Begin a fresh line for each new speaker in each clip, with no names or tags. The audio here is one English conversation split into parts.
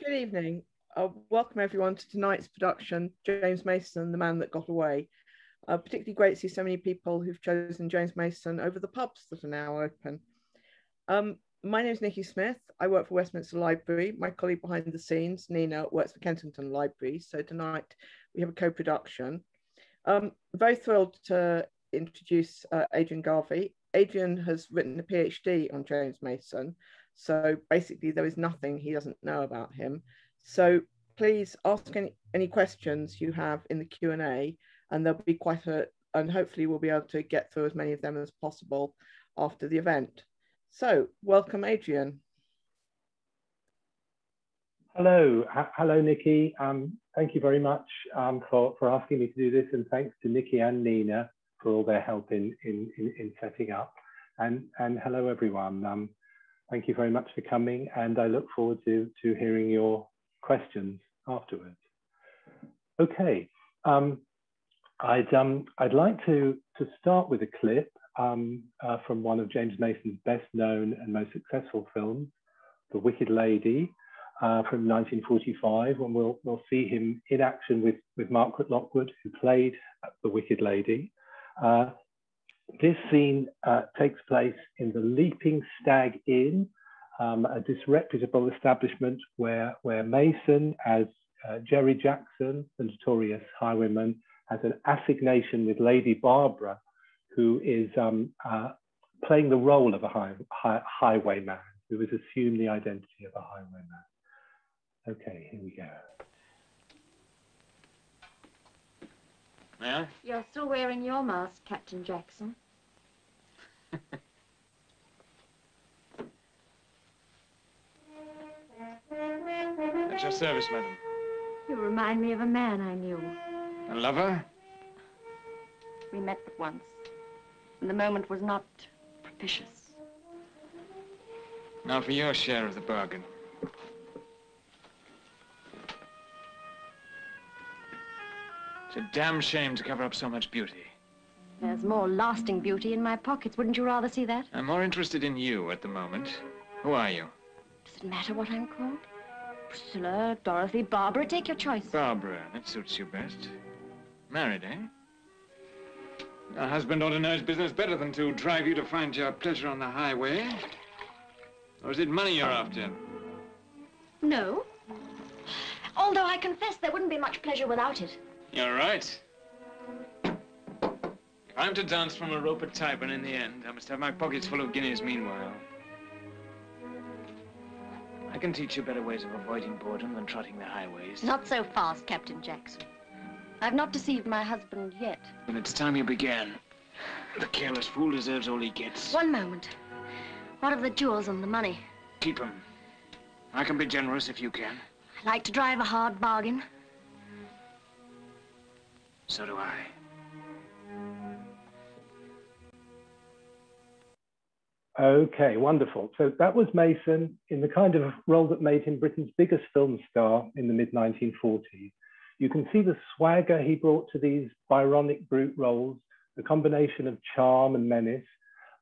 Good evening. Welcome everyone to tonight's production, James Mason, The Man That Got Away. Particularly great to see so many people who've chosen James Mason over the pubs that are now open. My name is Nikki Smith. I work for Westminster Library. My colleague behind the scenes, Nina, works for Kensington Library. So tonight we have a co-production. Very thrilled to introduce Adrian Garvey. Adrian has written a PhD on James Mason. So basically there is nothing he doesn't know about him. So please ask any questions you have in the Q&A, and there'll be and hopefully we'll be able to get through as many of them as possible after the event. So welcome, Adrian.
Hello, Nikki. Thank you very much for asking me to do this, and thanks to Nikki and Nina for all their help in setting up. And hello, everyone. Thank you very much for coming, and I look forward to hearing your questions afterwards. Okay, I'd like to start with a clip from one of James Mason's best known and most successful films, The Wicked Lady, from 1945, when we'll see him in action with Margaret Lockwood, who played the Wicked Lady. This scene takes place in the Leaping Stag Inn, a disreputable establishment where Mason, as Jerry Jackson, the notorious highwayman, has an assignation with Lady Barbara, who is playing the role of a highwayman, who has assumed the identity of a highwayman. Okay, here we go.
Yeah?
You're still wearing your mask, Captain Jackson.
At your service, madam.
You remind me of a man I knew.
A lover?
We met but once, and the moment was not propitious.
Now for your share of the bargain. It's a damn shame to cover up so much beauty.
There's more lasting beauty in my pockets. Wouldn't you rather see that?
I'm more interested in you at the moment. Who are you?
Does it matter what I'm called? Priscilla, Dorothy, Barbara, take your choice.
Barbara, that suits you best. Married, eh? A husband ought to know his business better than to drive you to find your pleasure on the highway. Or is it money you're after?
No. Although I confess there wouldn't be much pleasure without it.
You're right. If I'm to dance from a rope at Tyburn in the end, I must have my pockets full of guineas meanwhile. I can teach you better ways of avoiding boredom than trotting the highways.
Not so fast, Captain Jackson. I've not deceived my husband yet.
And it's time you began. The careless fool deserves all he gets.
One moment. What of the jewels and the money?
Keep them. I can be generous if you can.
I like to drive a hard bargain.
So do I.
Okay, wonderful. So that was Mason in the kind of role that made him Britain's biggest film star in the mid-1940s. You can see the swagger he brought to these Byronic brute roles, the combination of charm and menace,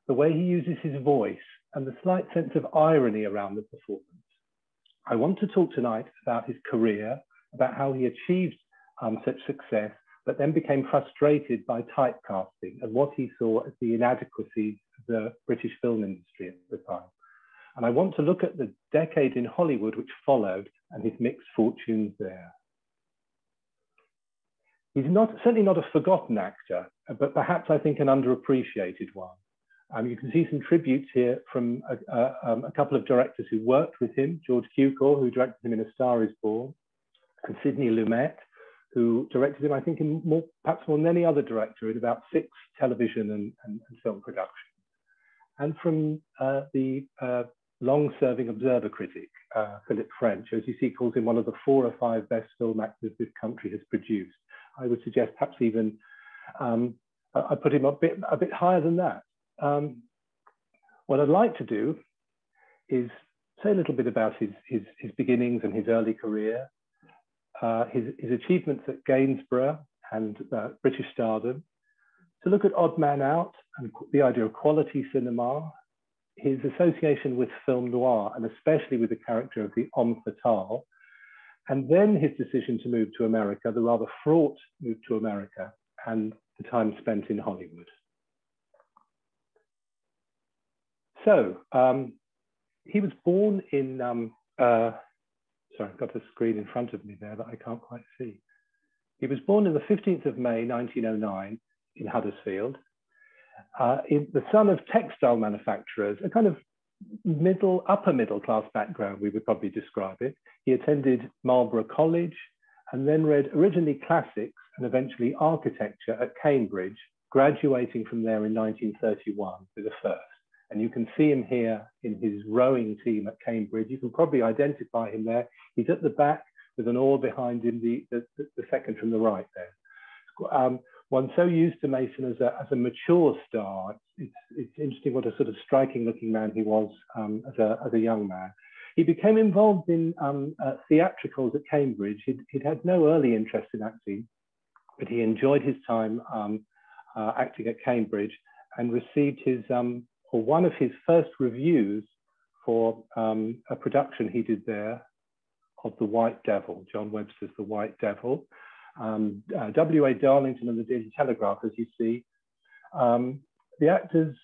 the way he uses his voice, and the slight sense of irony around the performance. I want to talk tonight about his career, about how he achieved such success, but then became frustrated by typecasting and what he saw as the inadequacies of the British film industry at the time. And I want to look at the decade in Hollywood which followed and his mixed fortunes there. He's certainly not a forgotten actor, but perhaps I think an underappreciated one. You can see some tributes here from a couple of directors who worked with him, George Cukor, who directed him in A Star Is Born, and Sidney Lumet, who directed him, I think, perhaps more than any other director, in about 6 television and film productions. And from the long-serving Observer critic, Philip French, as you see, calls him one of the 4 or 5 best film actors this country has produced. I would suggest perhaps even, I put him a bit higher than that. What I'd like to do is say a little bit about his beginnings and his early career, his achievements at Gainsborough and British stardom, to look at Odd Man Out and the idea of quality cinema, his association with film noir, and especially with the character of the homme fatale, and then his decision to move to America, the rather fraught move to America, and the time spent in Hollywood. So he was born in, sorry, I've got a screen in front of me there that I can't quite see. He was born on the 15th of May, 1909 in Huddersfield, the son of textile manufacturers, a kind of upper middle class background, we would probably describe it. He attended Marlborough College and then read originally classics and eventually architecture at Cambridge, graduating from there in 1931 with a first. And you can see him here in his rowing team at Cambridge. You can probably identify him there. He's at the back with an oar behind him, the second from the right there. One so used to Mason as a mature star. It's interesting what a sort of striking looking man he was as a young man. He became involved in theatricals at Cambridge. He'd had no early interest in acting, but he enjoyed his time acting at Cambridge and received his, or one of his first reviews for a production he did there of The White Devil, John Webster's The White Devil. W.A. Darlington and the Daily Telegraph, as you see. The actors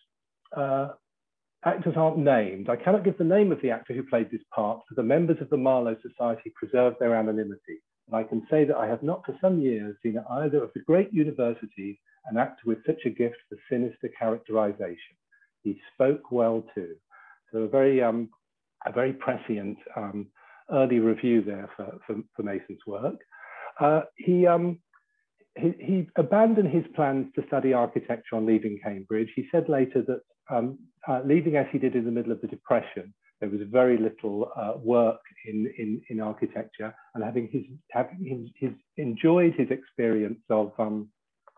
aren't named. I cannot give the name of the actor who played this part, for the members of the Marlowe Society preserved their anonymity. And I can say that I have not for some years seen either of the great universities an actor with such a gift for sinister characterization. He spoke well too. So a very prescient early review there for Mason's work. He abandoned his plans to study architecture on leaving Cambridge. He said later that leaving as he did in the middle of the Depression, there was very little work in architecture, and having enjoyed his experience of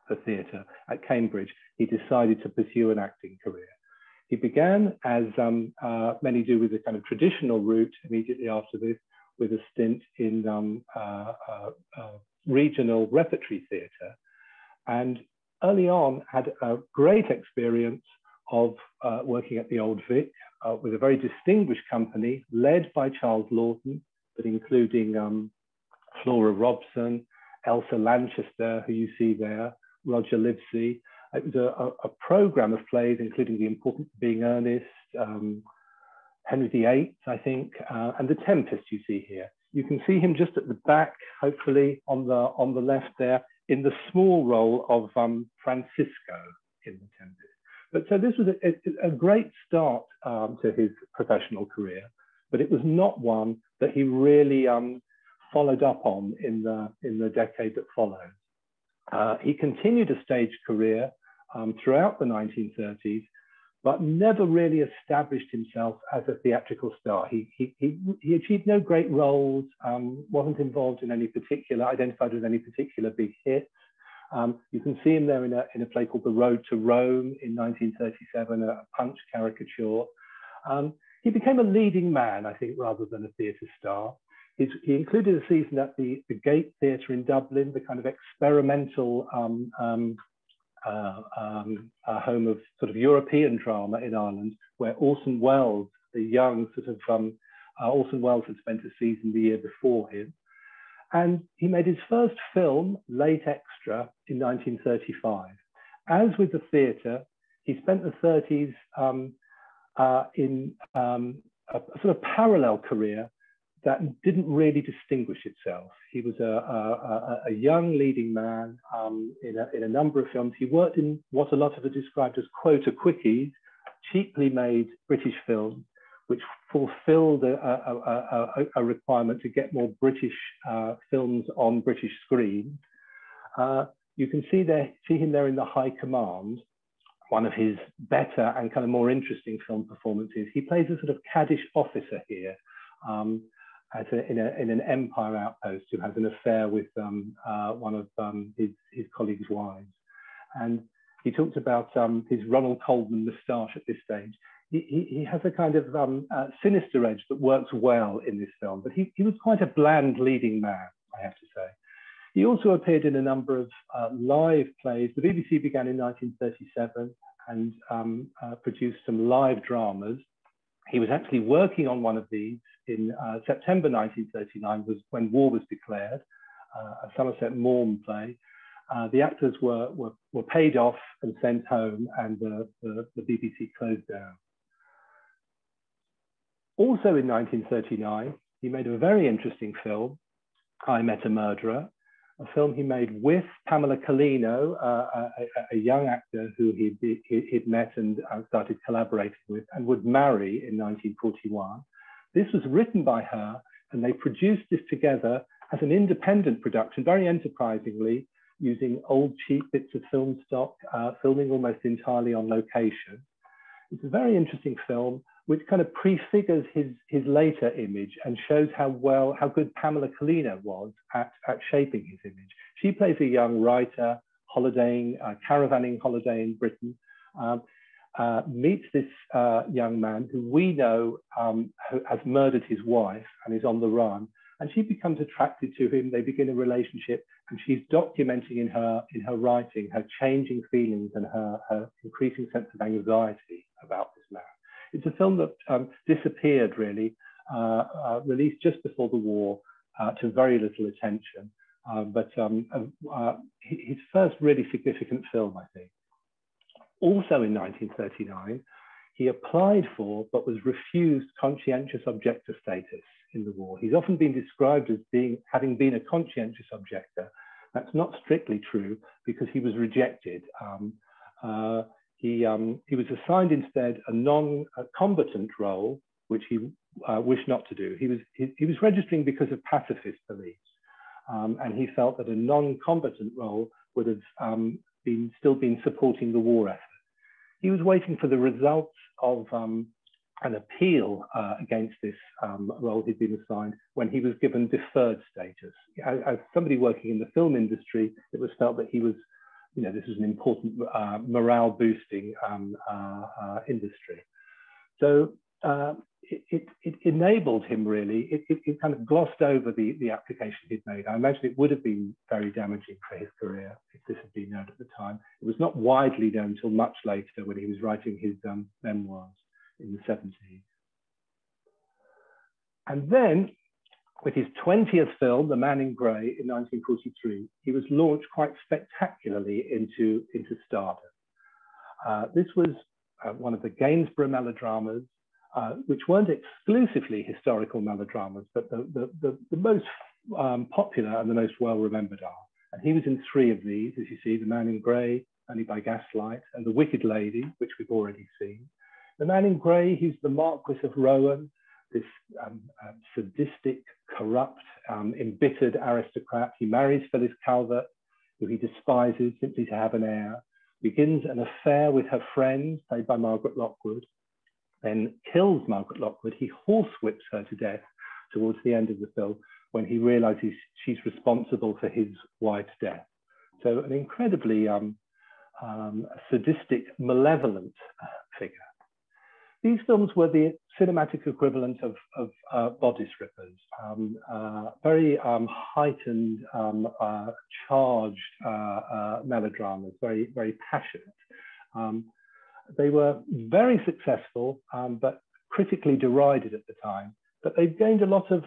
the theatre at Cambridge, he decided to pursue an acting career. He began, as many do, with a kind of traditional route immediately after this, with a stint in regional repertory theatre, and early on had a great experience of working at the Old Vic with a very distinguished company led by Charles Lawton, but including Flora Robson, Elsa Lanchester, who you see there, Roger Livesey. It was a programme of plays, including The Importance of Being Earnest, Henry VIII, I think, and The Tempest you see here. You can see him just at the back, hopefully on the left there, in the small role of Francisco in The Tempest. But so this was a great start to his professional career, but it was not one that he really followed up on in the decade that followed. He continued a stage career throughout the 1930s, but never really established himself as a theatrical star. He achieved no great roles, wasn't involved in any particular, identified with any particular big hits. You can see him there in a play called The Road to Rome in 1937, a Punch caricature. He became a leading man, I think, rather than a theatre star. He included a season at the Gate Theatre in Dublin, the kind of experimental home of sort of European drama in Ireland, where Orson Welles, the young sort of Orson Welles had spent a season the year before him. And he made his first film, Late Extra, in 1935. As with the theatre, he spent the 30s in a sort of parallel career that didn't really distinguish itself. He was a young leading man in a number of films. He worked in what a lot of are described as quota quickies, cheaply made British films, which fulfilled a requirement to get more British films on British screens. You can see him there in The High Command, one of his better and kind of more interesting film performances. He plays a sort of caddish officer here, in an Empire outpost who has an affair with one of his colleagues' wives. And he talks about his Ronald Colman moustache at this stage. He has a kind of sinister edge that works well in this film, but he was quite a bland leading man, I have to say. He also appeared in a number of live plays. The BBC began in 1937 and produced some live dramas. He was actually working on one of these in September 1939 was when war was declared, a Somerset Maugham play. The actors were paid off and sent home, and the BBC closed down. Also in 1939, he made a very interesting film, I Met a Murderer, a film he made with Pamela Collino, a young actor who he'd met and started collaborating with and would marry in 1941. This was written by her, and they produced this together as an independent production, very enterprisingly, using old cheap bits of film stock, filming almost entirely on location. It's a very interesting film, which kind of prefigures his later image and shows how good Pamela Collino was at shaping his image. She plays a young writer, caravanning holiday in Britain, meets this young man who we know who has murdered his wife and is on the run, and she becomes attracted to him. They begin a relationship, and she's documenting in her writing her changing feelings and her increasing sense of anxiety about this man. It's a film that disappeared, really, released just before the war to very little attention, but his first really significant film, I think. Also in 1939, he applied for, but was refused, conscientious objector status in the war. He's often been described as having been a conscientious objector. That's not strictly true, because he was rejected. He was assigned instead a non-combatant role, which he wished not to do. He was registering because of pacifist beliefs, and he felt that a non-combatant role would have still been supporting the war effort. He was waiting for the results of an appeal against this role he'd been assigned when he was given deferred status. As somebody working in the film industry, it was felt that he was, this was an important morale boosting industry. So it enabled him, really. It kind of glossed over the application he'd made. I imagine it would have been very damaging for his career if this had been known at the time. It was not widely known until much later, when he was writing his memoirs in the 70s. And then, with his 20th film, The Man in Grey, in 1943, he was launched quite spectacularly into stardom. This was one of the Gainsborough melodramas, which weren't exclusively historical melodramas, but the most popular and the most well-remembered are. And he was in 3 of these, as you see: The Man in Grey, Only by Gaslight, and The Wicked Lady, which we've already seen. The Man in Grey, he's the Marquis of Rowan, this sadistic, corrupt, embittered aristocrat. He marries Phyllis Calvert, who he despises simply to have an heir, begins an affair with her friend, played by Margaret Lockwood, then kills Margaret Lockwood. He horsewhips her to death towards the end of the film, when he realizes she's responsible for his wife's death. So an incredibly sadistic, malevolent figure. These films were the cinematic equivalent of bodice rippers, very heightened, charged melodramas, very, very passionate. They were very successful, but critically derided at the time. But they've gained a lot of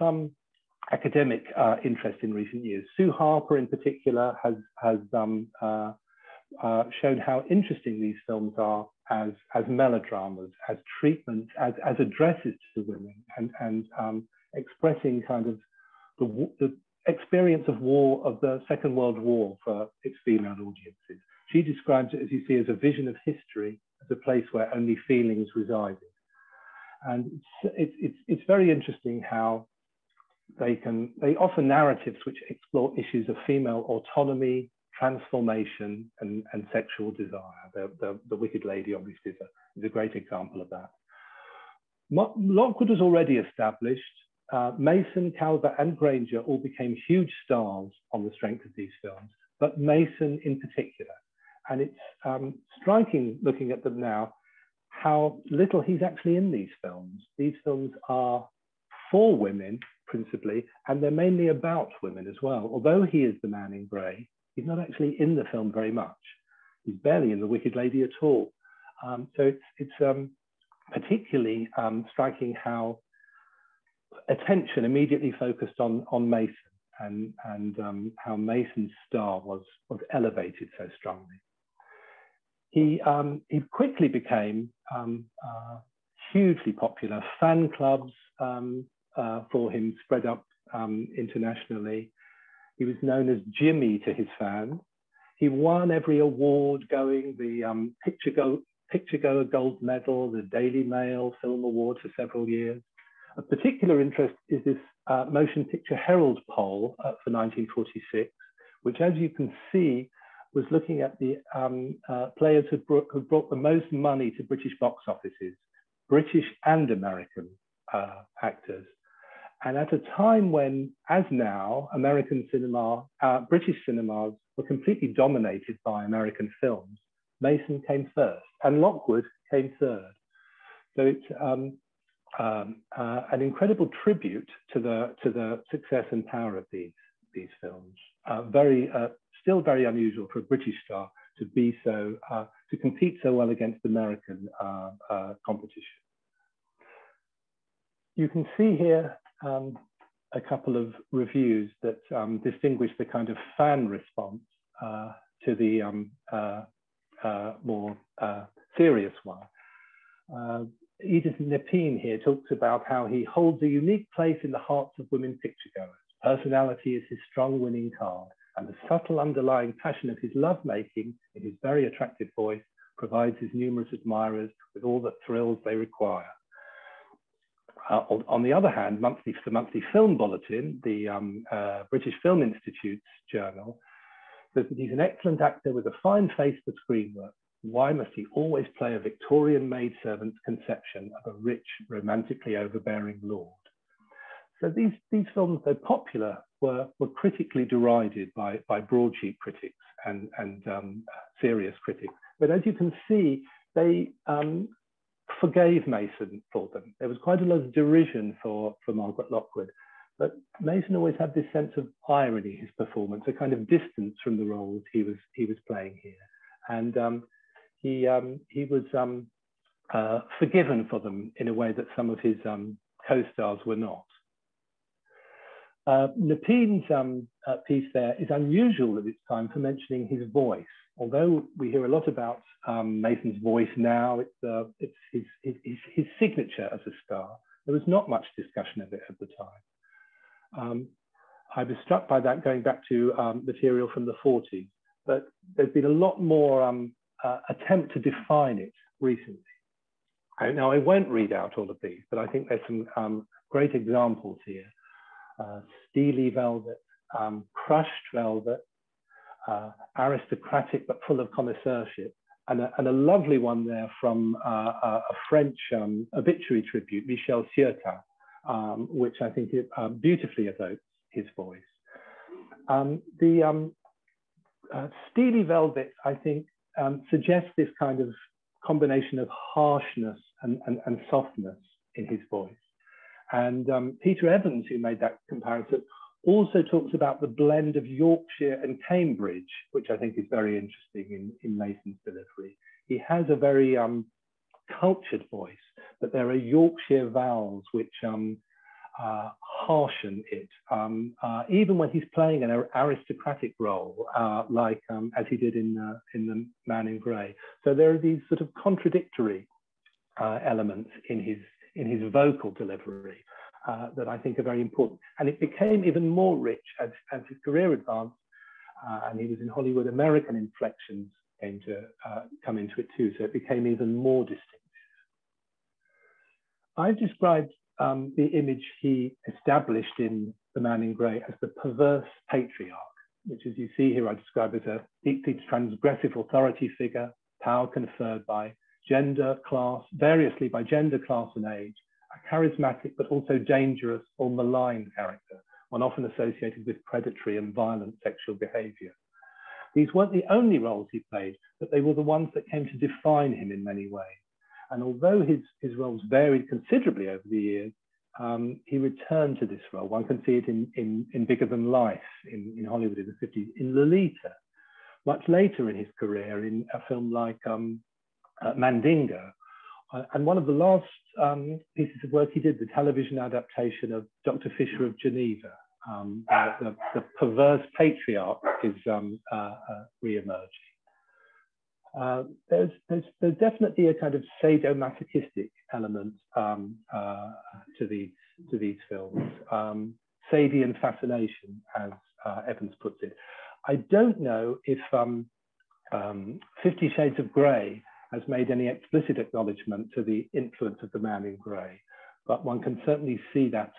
academic interest in recent years. Sue Harper, in particular, has shown how interesting these films are as melodramas, as treatments, as addresses to women, and expressing kind of the experience of war, of the Second World War, for its female audiences. She describes it, as you see, as a vision of history, as a place where only feelings resided. And it's very interesting how they offer narratives which explore issues of female autonomy, transformation, and sexual desire. The Wicked Lady, obviously, is a great example of that. Lockwood was already established. Mason, Calvert, and Granger all became huge stars on the strength of these films, but Mason in particular. And it's striking, looking at them now, how little he's actually in these films. These films are for women, principally, and they're mainly about women as well. Although he is the Man in Grey, he's not actually in the film very much. He's barely in The Wicked Lady at all. So it's particularly striking how attention immediately focused on Mason and how Mason's star was elevated so strongly. He quickly became hugely popular. Fan clubs for him spread up internationally. He was known as Jimmy to his fans. He won every award going, the Picture Goer Gold Medal, the Daily Mail Film Award for several years. Of particular interest is this Motion Picture Herald poll for 1946, which, as you can see, was looking at the players who brought the most money to British box offices, British and American actors. And at a time when, as now, American cinema, British cinemas were completely dominated by American films, Mason came first and Lockwood came third. So it's an incredible tribute to the success and power of these films. Still very unusual for a British star to be so, to compete so well against American competition. You can see here a couple of reviews that distinguish the kind of fan response to the more serious one. Edith Nepine here talks about how he holds a unique place in the hearts of women picturegoers. Personality is his strong winning card, and the subtle underlying passion of his lovemaking in his very attractive voice provides his numerous admirers with all the thrills they require. On the other hand, the Monthly Film Bulletin, the British Film Institute's journal, says that he's an excellent actor with a fine face for screen work. Why must he always play a Victorian maidservant's conception of a rich, romantically overbearing lord? So these films, though popular, were critically derided by broadsheet critics and serious critics. But as you can see, they forgave Mason for them. There was quite a lot of derision for Margaret Lockwood, but Mason always had this sense of irony in his performance, a kind of distance from the roles he was playing here, and he was forgiven for them in a way that some of his co-stars were not. Nepine's piece there is unusual at its time for mentioning his voice. Although we hear a lot about Mason's voice now, it's his signature as a star. There was not much discussion of it at the time. I was struck by that going back to material from the 40s, but there's been a lot more attempt to define it recently. Now, I won't read out all of these, but I think there's some great examples here. Steely velvet, crushed velvet, aristocratic but full of connoisseurship, and a lovely one there from a French obituary tribute, Michel Ciotat, which I think beautifully evokes his voice. The Steely velvet, I think, suggests this kind of combination of harshness and softness in his voice. And Peter Evans, who made that comparison, also talks about the blend of Yorkshire and Cambridge, which I think is very interesting in Mason's delivery. He has a very cultured voice, but there are Yorkshire vowels which harshen it, even when he's playing an aristocratic role, like as he did in The Man in Grey. So there are these sort of contradictory elements in his vocal delivery that I think are very important. And it became even more rich as his career advanced, and he was in Hollywood. American inflections came to come into it too, so it became even more distinctive. I've described the image he established in The Man in Grey as the perverse patriarch, which, as you see here, I describe as a deeply transgressive authority figure, power conferred by gender, class, variously by gender, class, and age, a charismatic but also dangerous or malign character, one often associated with predatory and violent sexual behavior. These weren't the only roles he played, but they were the ones that came to define him in many ways. And although his roles varied considerably over the years, he returned to this role. One can see it in Bigger Than Life in Hollywood in the 50s, in Lolita, much later in his career in a film like Mandingo, And one of the last pieces of work he did, the television adaptation of Dr. Fisher of Geneva, the perverse patriarch is re-emerging. There's definitely a kind of sadomasochistic element to these films. Sadian fascination, as Evans puts it. I don't know if 50 Shades of Grey has made any explicit acknowledgement to the influence of the man in grey, but one can certainly see that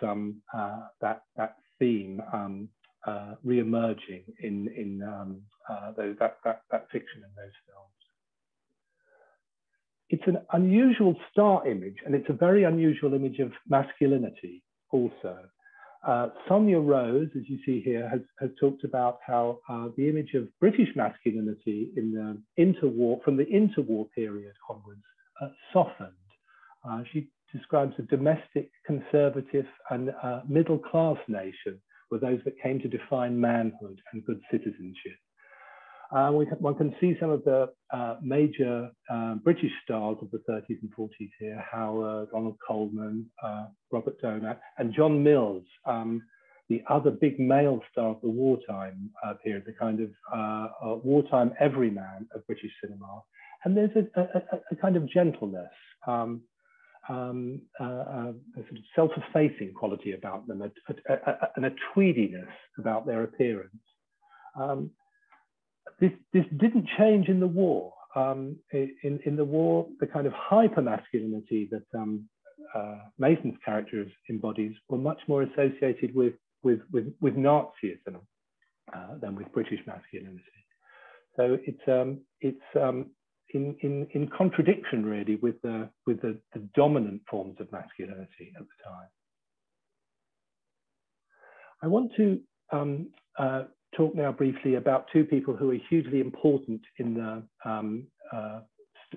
that theme re-emerging in that fiction in those films. It's an unusual star image, and it's a very unusual image of masculinity also. Sonia Rose, as you see here, has talked about how the image of British masculinity in the interwar, from the interwar period onwards, softened. She describes a domestic, conservative, and middle-class nation were those that came to define manhood and good citizenship. One can see some of the major British stars of the 30s and 40s here: Howard, Ronald Colman, Robert Donat, and John Mills, the other big male star of the wartime period, the kind of wartime everyman of British cinema. And there's a kind of gentleness, a sort of self-effacing quality about them, and a tweediness about their appearance. This didn't change in the war. In the war, the kind of hyper-masculinity that Mason's character embodies were much more associated with Nazism than with British masculinity. So it's in contradiction really with the dominant forms of masculinity at the time. I want to talk now briefly about two people who are hugely important in the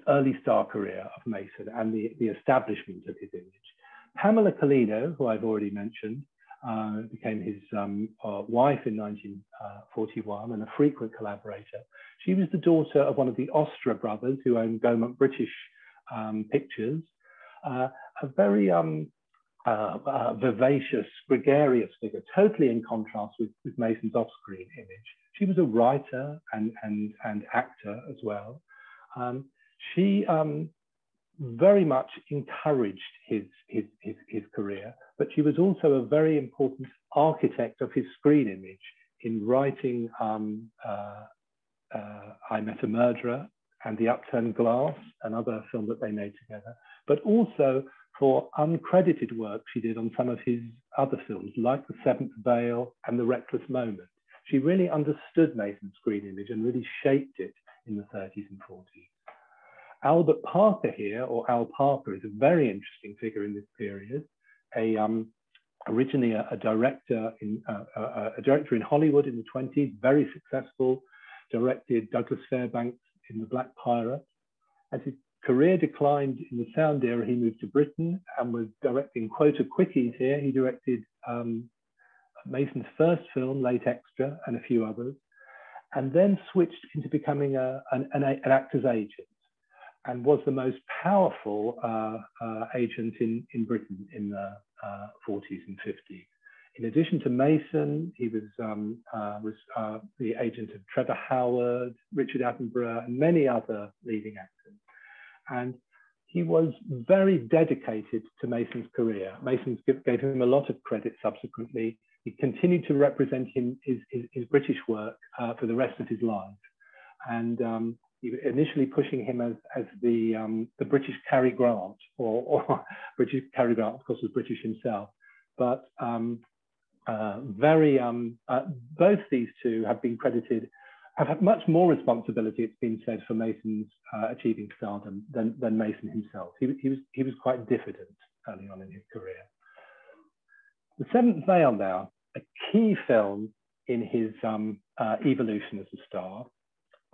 early star career of Mason and the establishment of his image. Pamela Collino, who I've already mentioned, became his wife in 1941 and a frequent collaborator. She was the daughter of one of the Ostra brothers who owned Gaumont British Pictures, a very vivacious, gregarious figure, totally in contrast with Mason's off-screen image. She was a writer and actor as well. She very much encouraged his career, but she was also a very important architect of his screen image in writing I Met a Murderer and The Upturned Glass, another film that they made together, but also for uncredited work she did on some of his other films, like The Seventh Veil and The Reckless Moment. She really understood Mason's screen image and really shaped it in the 30s and 40s. Albert Parker here, or Al Parker, is a very interesting figure in this period. Originally a director in Hollywood in the 20s, very successful, directed Douglas Fairbanks in The Black Pirate. As his career declined in the sound era, he moved to Britain and was directing quota quickies here. He directed Mason's first film, Late Extra, and a few others, and then switched into becoming an actor's agent, and was the most powerful agent in Britain in the 40s and 50s. In addition to Mason, he was the agent of Trevor Howard, Richard Attenborough, and many other leading actors. And he was very dedicated to Mason's career. Mason gave him a lot of credit subsequently. He continued to represent his British work for the rest of his life. And initially pushing him as the British Cary Grant, or British Cary Grant, of course, was British himself. But both these two have been credited, have had much more responsibility, it's been said, for Mason's achieving stardom than Mason himself. He was quite diffident early on in his career. The Seventh Veil now, a key film in his evolution as a star.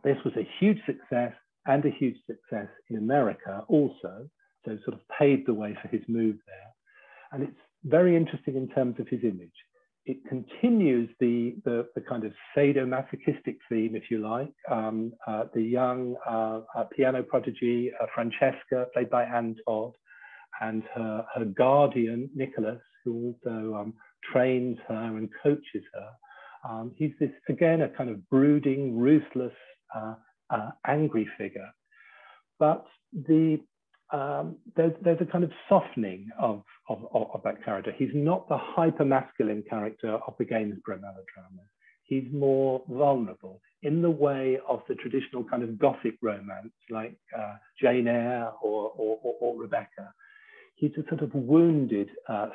This was a huge success, and a huge success in America also, so sort of paved the way for his move there. And it's very interesting in terms of his image. it continues the kind of sadomasochistic theme, if you like. The young piano prodigy, Francesca, played by Anne Todd, and her guardian, Nicholas, who also trains her and coaches her. He's this, again, a kind of brooding, ruthless, angry figure. But there's a kind of softening of that character. He's not the hyper-masculine character of the Gainsborough melodramas. He's more vulnerable in the way of the traditional kind of Gothic romance, like Jane Eyre or Rebecca. He's a sort of wounded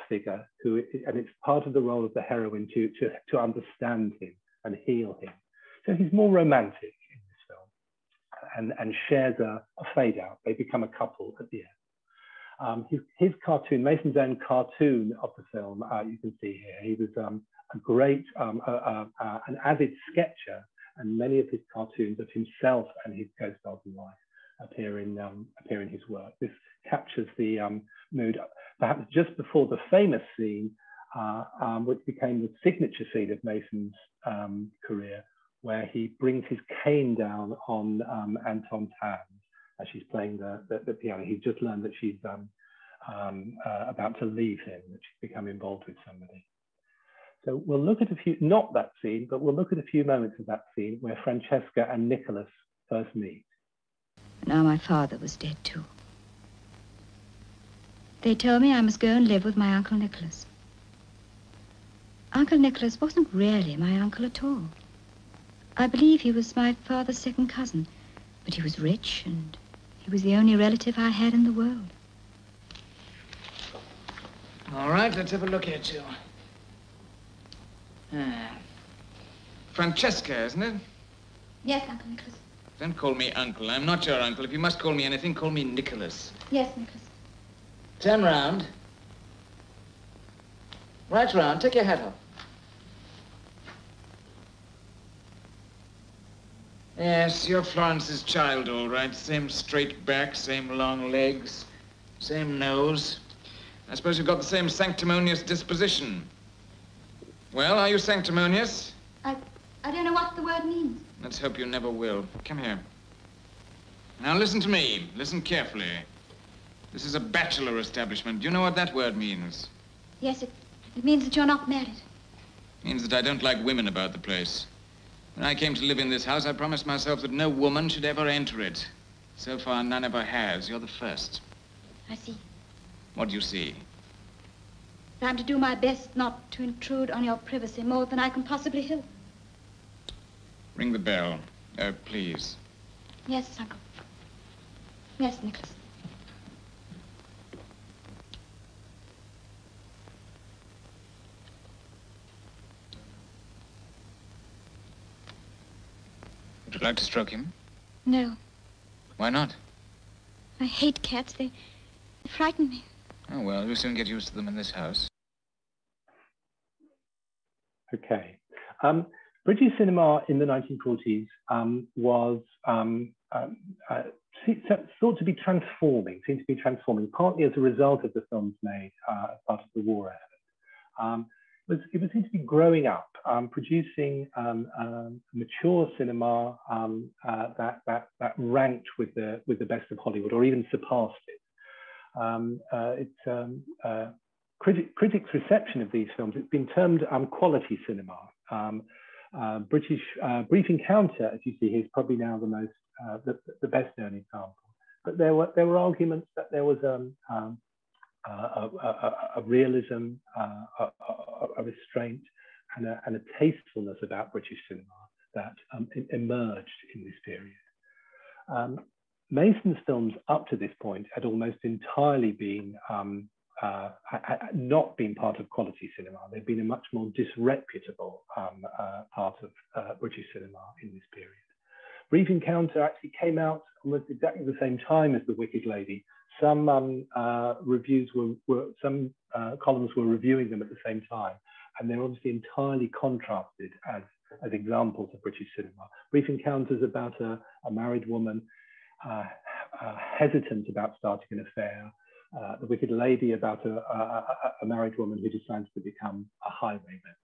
figure who, and it's part of the role of the heroine to understand him and heal him. So he's more romantic in this film, and shares a fade out. They become a couple at the end. His cartoon, Mason's own cartoon of the film, you can see here. He was a great, an avid sketcher, and many of his cartoons of himself and his co-stars in life appear in his work. This captures the mood, perhaps just before the famous scene, which became the signature scene of Mason's career, where he brings his cane down on Anton's hands as she's playing the piano. He's just learned that she's about to leave him, that she's become involved with somebody. So we'll look at a few, not that scene, but we'll look at a few moments of that scene where Francesca and Nicholas first meet.
Now my father was dead too. They told me I must go and live with my Uncle Nicholas. Uncle Nicholas wasn't really my uncle at all. I believe he was my father's second cousin, but he was rich and he was the only relative I had in the world.
All right, let's have a look at you. Francesca, isn't it?
Yes, Uncle Nicholas.
Don't call me uncle. I'm not your uncle. If you must call me anything, call me Nicholas.
Yes, Nicholas.
Turn round. Right round. Take your hat off. Yes, you're Florence's child, all right. Same straight back, same long legs, same nose. I suppose you've got the same sanctimonious disposition. Well, are you sanctimonious?
I don't know what the word means.
Let's hope you never will. Come here. Now listen to me. Listen carefully. This is a bachelor establishment. Do you know what that word means?
Yes, it means that you're not married.
It means that I don't like women about the place. When I came to live in this house, I promised myself that no woman should ever enter it. So far, none ever has. You're the first.
I see.
What do you see?
I'm to do my best not to intrude on your privacy more than I can possibly help.
Ring the bell. Please.
Yes, Uncle. Yes, Nicholas.
Would you like to stroke him?
No.
Why not?
I hate cats. They frighten me.
Oh, well, you'll soon get used to them in this house.
Okay. British cinema in the 1940s was thought to be transforming, seemed to be transforming, partly as a result of the films made as part of the war effort. It was seen to be growing up, producing mature cinema that ranked with the best of Hollywood, or even surpassed it. Critics' reception of these films, it's been termed quality cinema. British Brief Encounter, as you see here, is probably now the most the best known example. But there were arguments that there was a realism, a restraint, and a tastefulness about British cinema that emerged in this period. Mason's films up to this point had almost entirely been not been part of quality cinema. They'd been a much more disreputable part of British cinema in this period. Brief Encounter actually came out almost exactly the same time as The Wicked Lady. Some reviews some columns were reviewing them at the same time, and they're obviously entirely contrasted as examples of British cinema. Brief Encounter is about a married woman hesitant about starting an affair. The Wicked Lady about a married woman who decides to become a highwayman.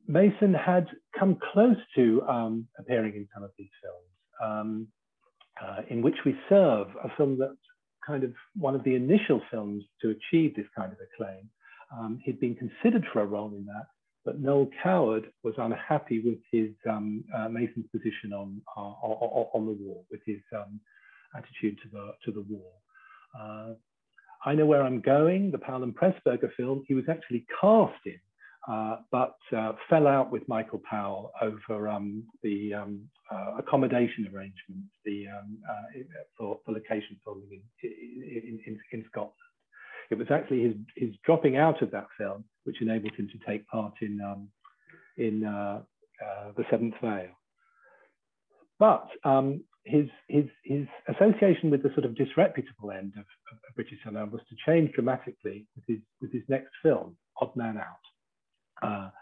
Mason had come close to appearing in some of these films, In Which We Serve, a film that's kind of one of the initial films to achieve this kind of acclaim. He'd been considered for a role in that, but Noel Coward was unhappy with his Mason's position on the war, with his attitude to the war. I Know Where I'm Going, the Powell and Pressburger film, he was actually cast in, but fell out with Michael Powell over the accommodation arrangements for location filming in Scotland. It was actually his dropping out of that film which enabled him to take part in The Seventh Veil. But his association with the sort of disreputable end of British cinema was to change dramatically with his next film, Odd Man Out,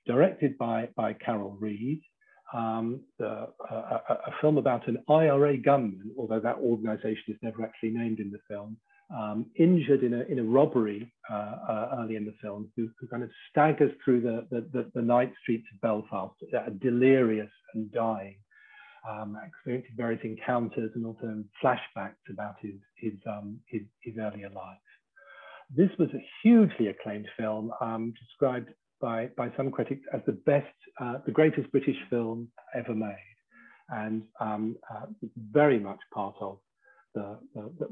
directed by Carol Reed, a film about an IRA gunman, although that organisation is never actually named in the film, injured in a robbery early in the film, who kind of staggers through the night streets of Belfast, delirious and dying, experiencing various encounters and also flashbacks about his earlier life. This was a hugely acclaimed film, described by some critics as the greatest British film ever made, and very much part of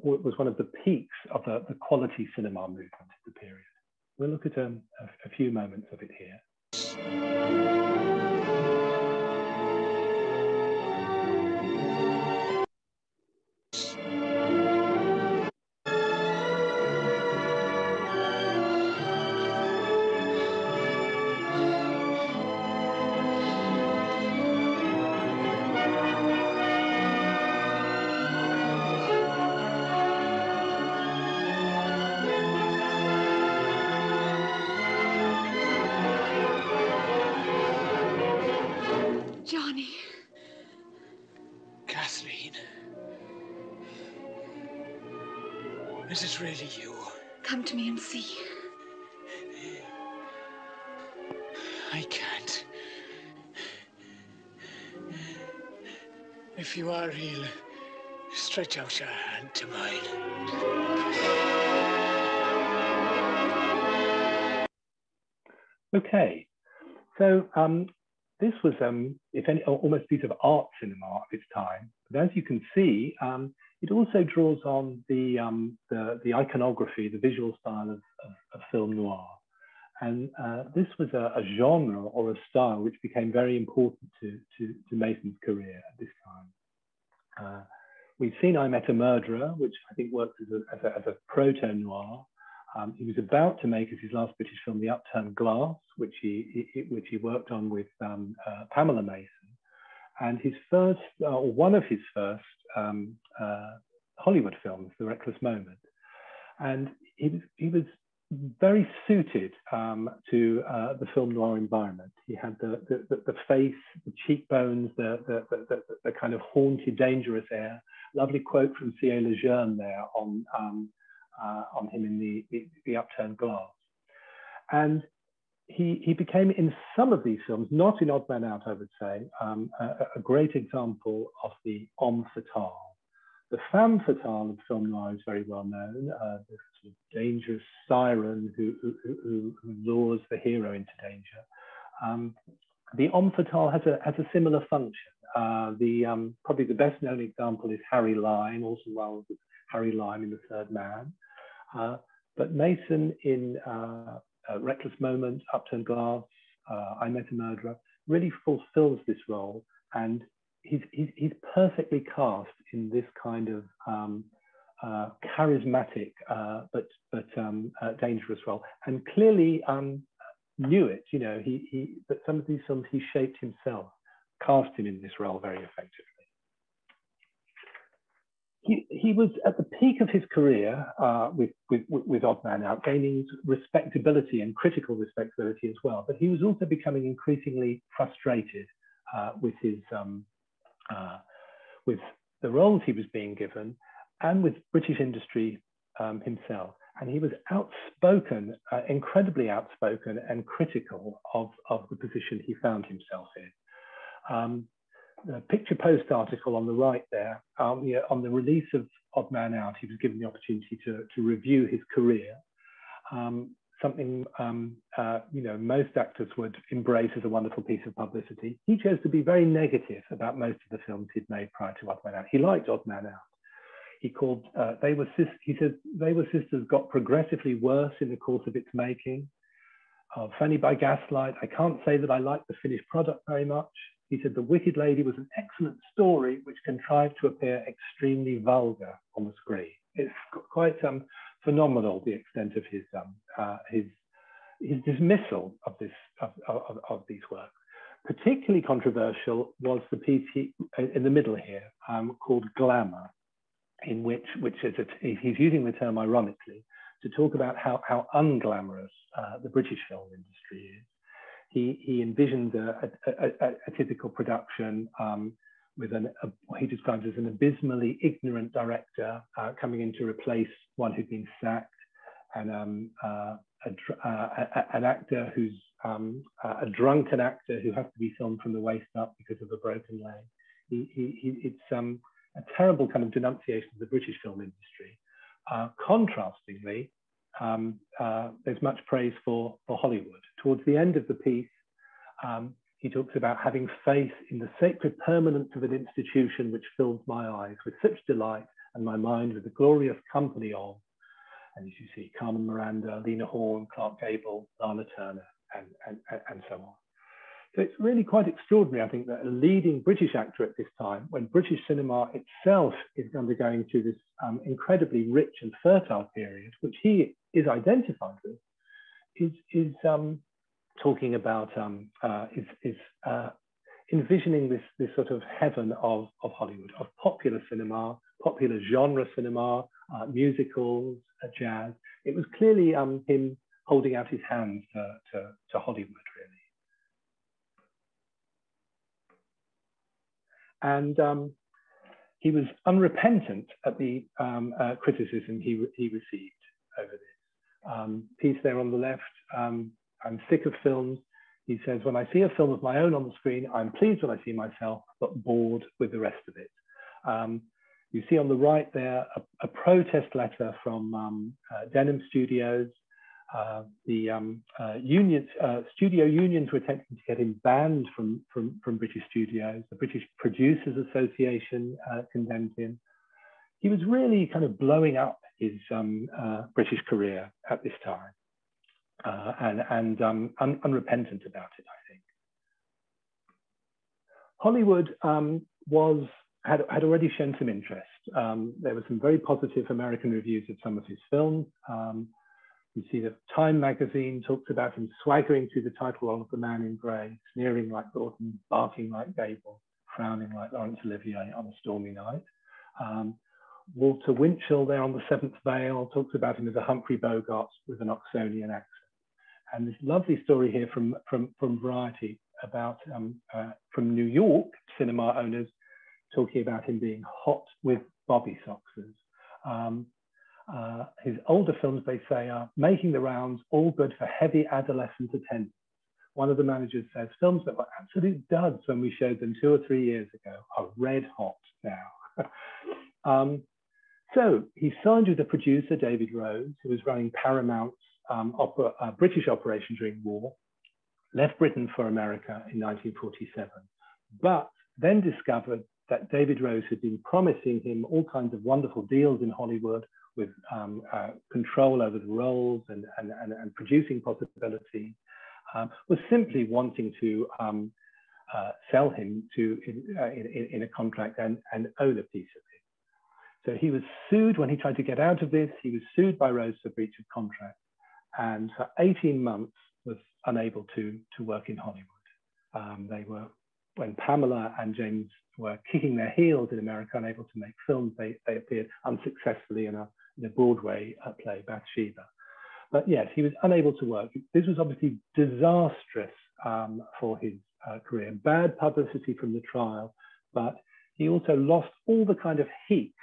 was one of the peaks of the quality cinema movement of the period. We'll look at a few moments of it here.
Johnny.
Kathleen. Is it really you?
Come to me and see.
I can't. If you are real, stretch out your hand to mine.
Okay, so this was, if any, almost a piece of art cinema of its time. But as you can see, it also draws on the iconography, the visual style of film noir. And this was a genre or a style which became very important to Mason's career at this time. We've seen I Met a Murderer, which I think works as a proto-noir. He was about to make as his last British film, The Upturned Glass, which he worked on with Pamela Mason, and his first, or one of his first Hollywood films, The Reckless Moment. And he was very suited to the film noir environment. He had the face, the cheekbones, the kind of haunted, dangerous air. Lovely quote from C.A. Lejeune there on him in the Upturned Glass. And he became, in some of these films, not in Odd Man Out, I would say, a great example of the homme fatale. The femme fatale of film noir is very well known, the sort of dangerous siren who lures the hero into danger. The homme fatale has a similar function. Probably the best known example is Harry Lime, also well as Harry Lime in The Third Man. But Mason in Reckless Moment, Upturned Glass, I Met a Murderer, really fulfills this role, and he's perfectly cast in this kind of charismatic but dangerous role, and clearly knew it. You know, but some of these films he shaped himself, cast him in this role very effectively. He was at the peak of his career with Odd Man Out, gaining respectability and critical respectability as well. But he was also becoming increasingly frustrated with the roles he was being given, and with British industry himself. And he was outspoken, incredibly outspoken and critical of the position he found himself in. The Picture Post article on the right there, on the release of Odd Man Out, he was given the opportunity to review his career. Something most actors would embrace as a wonderful piece of publicity. He chose to be very negative about most of the films he'd made prior to Odd Man Out. He liked Odd Man Out. He called he said They Were Sisters got progressively worse in the course of its making. Fanny by Gaslight, I can't say that I liked the finished product very much. He said The Wicked Lady was an excellent story which contrived to appear extremely vulgar on the screen. It's quite phenomenal, the extent of his dismissal of these works. Particularly controversial was the piece in the middle here called Glamour, in which he's using the term ironically to talk about how unglamorous the British film industry is. He envisioned a typical production with what he describes as an abysmally ignorant director coming in to replace one who'd been sacked, and an actor who's a drunken actor who has to be filmed from the waist up because of a broken leg. It's a terrible kind of denunciation of the British film industry. Contrastingly, there's much praise for Hollywood. Towards the end of the piece, he talks about having faith in the sacred permanence of an institution which fills my eyes with such delight and my mind with the glorious company of, and as you see, Carmen Miranda, Lena Horne, Clark Gable, Lana Turner, and so on. So it's really quite extraordinary, I think, that a leading British actor at this time, when British cinema itself is undergoing through this incredibly rich and fertile period, which he is identified with, is talking about, envisioning this sort of heaven of Hollywood, of popular cinema, popular genre cinema, musicals, jazz. It was clearly him holding out his hands to Hollywood, really. And he was unrepentant at the criticism he received over this. Piece there on the left, I'm sick of films. He says, when I see a film of my own on the screen, I'm pleased when I see myself, but bored with the rest of it. You see on the right there a protest letter from Denham Studios. The studio unions were attempting to get him banned from British studios. The British Producers Association condemned him. He was really kind of blowing up his British career at this time, and unrepentant about it, I think. Hollywood had already shown some interest. There were some very positive American reviews of some of his films. You see that Time magazine talks about him swaggering through the title role of The Man in Grey, sneering like Gordon, barking like Gable, frowning like Laurence Olivier on a stormy night. Walter Winchell there on The Seventh Veil talks about him as a Humphrey Bogart with an Oxonian accent. And this lovely story here from Variety about, from New York cinema owners talking about him being hot with bobby soxers. His older films, they say, are making the rounds, all good for heavy adolescent attendance. One of the managers says, films that were absolute duds when we showed them 2 or 3 years ago are red hot now. So he signed with the producer, David Rose, who was running Paramount's British operation during war, left Britain for America in 1947, but then discovered that David Rose had been promising him all kinds of wonderful deals in Hollywood with control over the roles and producing possibilities, was simply wanting to sell him in a contract and own a piece of it. So he was sued when he tried to get out of this. He was sued by Rose for breach of contract, and for 18 months was unable to work in Hollywood. They were, when Pamela and James were kicking their heels in America, unable to make films, they appeared unsuccessfully in a Broadway play, Bathsheba. But yes, he was unable to work. This was obviously disastrous for his career. Bad publicity from the trial, but he also lost all the kind of heat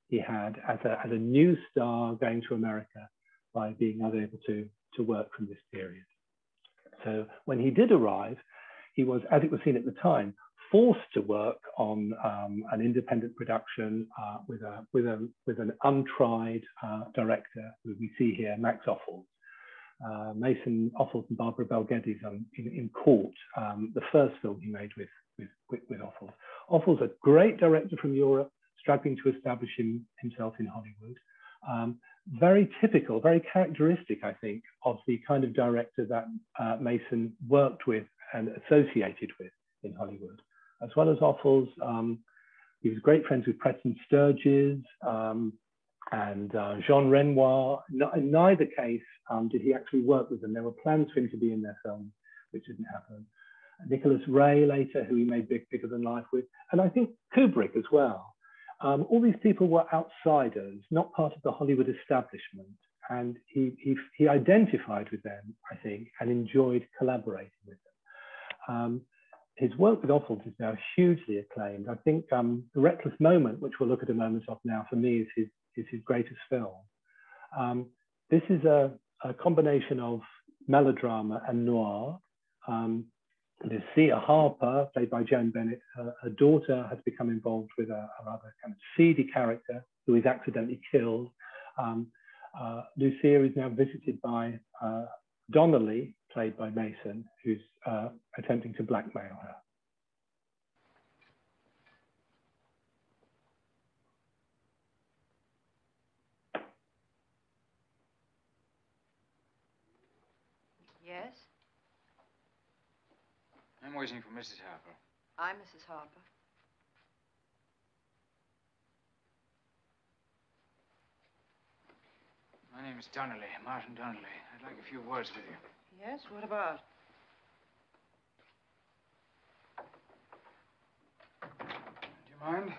he had as a new star going to America by being unable to work from this period. So when he did arrive, he was, as it was seen at the time, forced to work on an independent production with an untried director, who we see here, Max Offals. Mason Offals and Barbara Bel Geddes in Court, the first film he made with Offals. Offals, a great director from Europe, struggling to establish himself in Hollywood. Very typical, very characteristic, I think, of the kind of director that Mason worked with and associated with in Hollywood. As well as Offals, he was great friends with Preston Sturges and Jean Renoir. In neither case did he actually work with them. There were plans for him to be in their film, which didn't happen. Nicholas Ray later, who he made Bigger Than Life with, and I think Kubrick as well. All these people were outsiders, not part of the Hollywood establishment, and he identified with them, I think, and enjoyed collaborating with them. His work with Offals is now hugely acclaimed. I think The Reckless Moment, which we'll look at a moment of now, for me is his greatest film. This is a combination of melodrama and noir. Lucia Harper, played by Joan Bennett, her daughter has become involved with a rather kind of seedy character who is accidentally killed. Lucia is now visited by Donnelly, played by Mason, who's attempting to blackmail her.
Yes?
I'm waiting for Mrs. Harper.
I'm Mrs. Harper.
My name is Donnelly, Martin Donnelly. I'd like a few words with you.
Yes? What about?
Do you mind?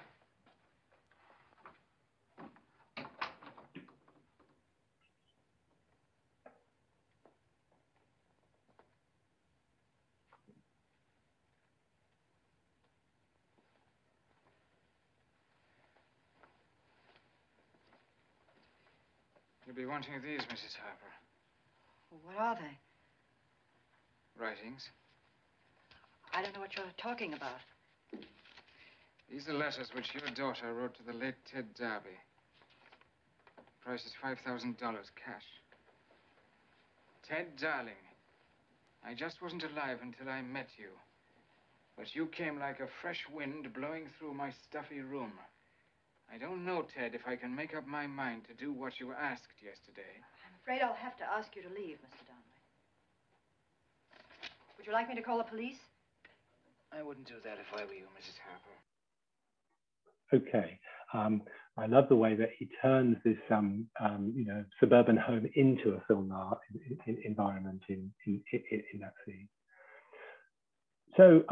You'll be wanting these, Mrs. Harper.
What are they?
Writings.
I don't know what you're talking about.
These are letters which your daughter wrote to the late Ted Darby. The price is $5,000 cash. Ted, darling, I just wasn't alive until I met you. But you came like a fresh wind blowing through my stuffy room. I don't know, Ted, if I can make up my mind to do what you asked yesterday.
I'm afraid I'll have to ask you to leave, Mr. Donnelly. Would you like me to call the police?
I wouldn't do that if I were you, Mrs. Harper.
Okay. I love the way that he turns this, you know, suburban home into a film noir environment in that scene. So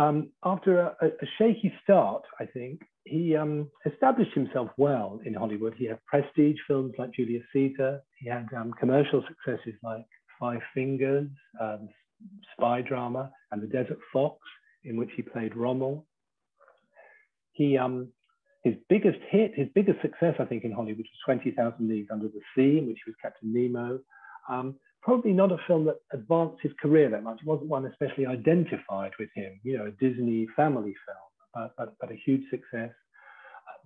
after a shaky start, I think, he established himself well in Hollywood. He had prestige films like Julius Caesar. He had commercial successes like Five Fingers, spy drama, and The Desert Fox, in which he played Rommel. His biggest hit, his biggest success, I think, in Hollywood was 20,000 Leagues Under the Sea, in which he was Captain Nemo. Probably not a film that advanced his career that much. It wasn't one especially identified with him, you know, a Disney family film, but a huge success.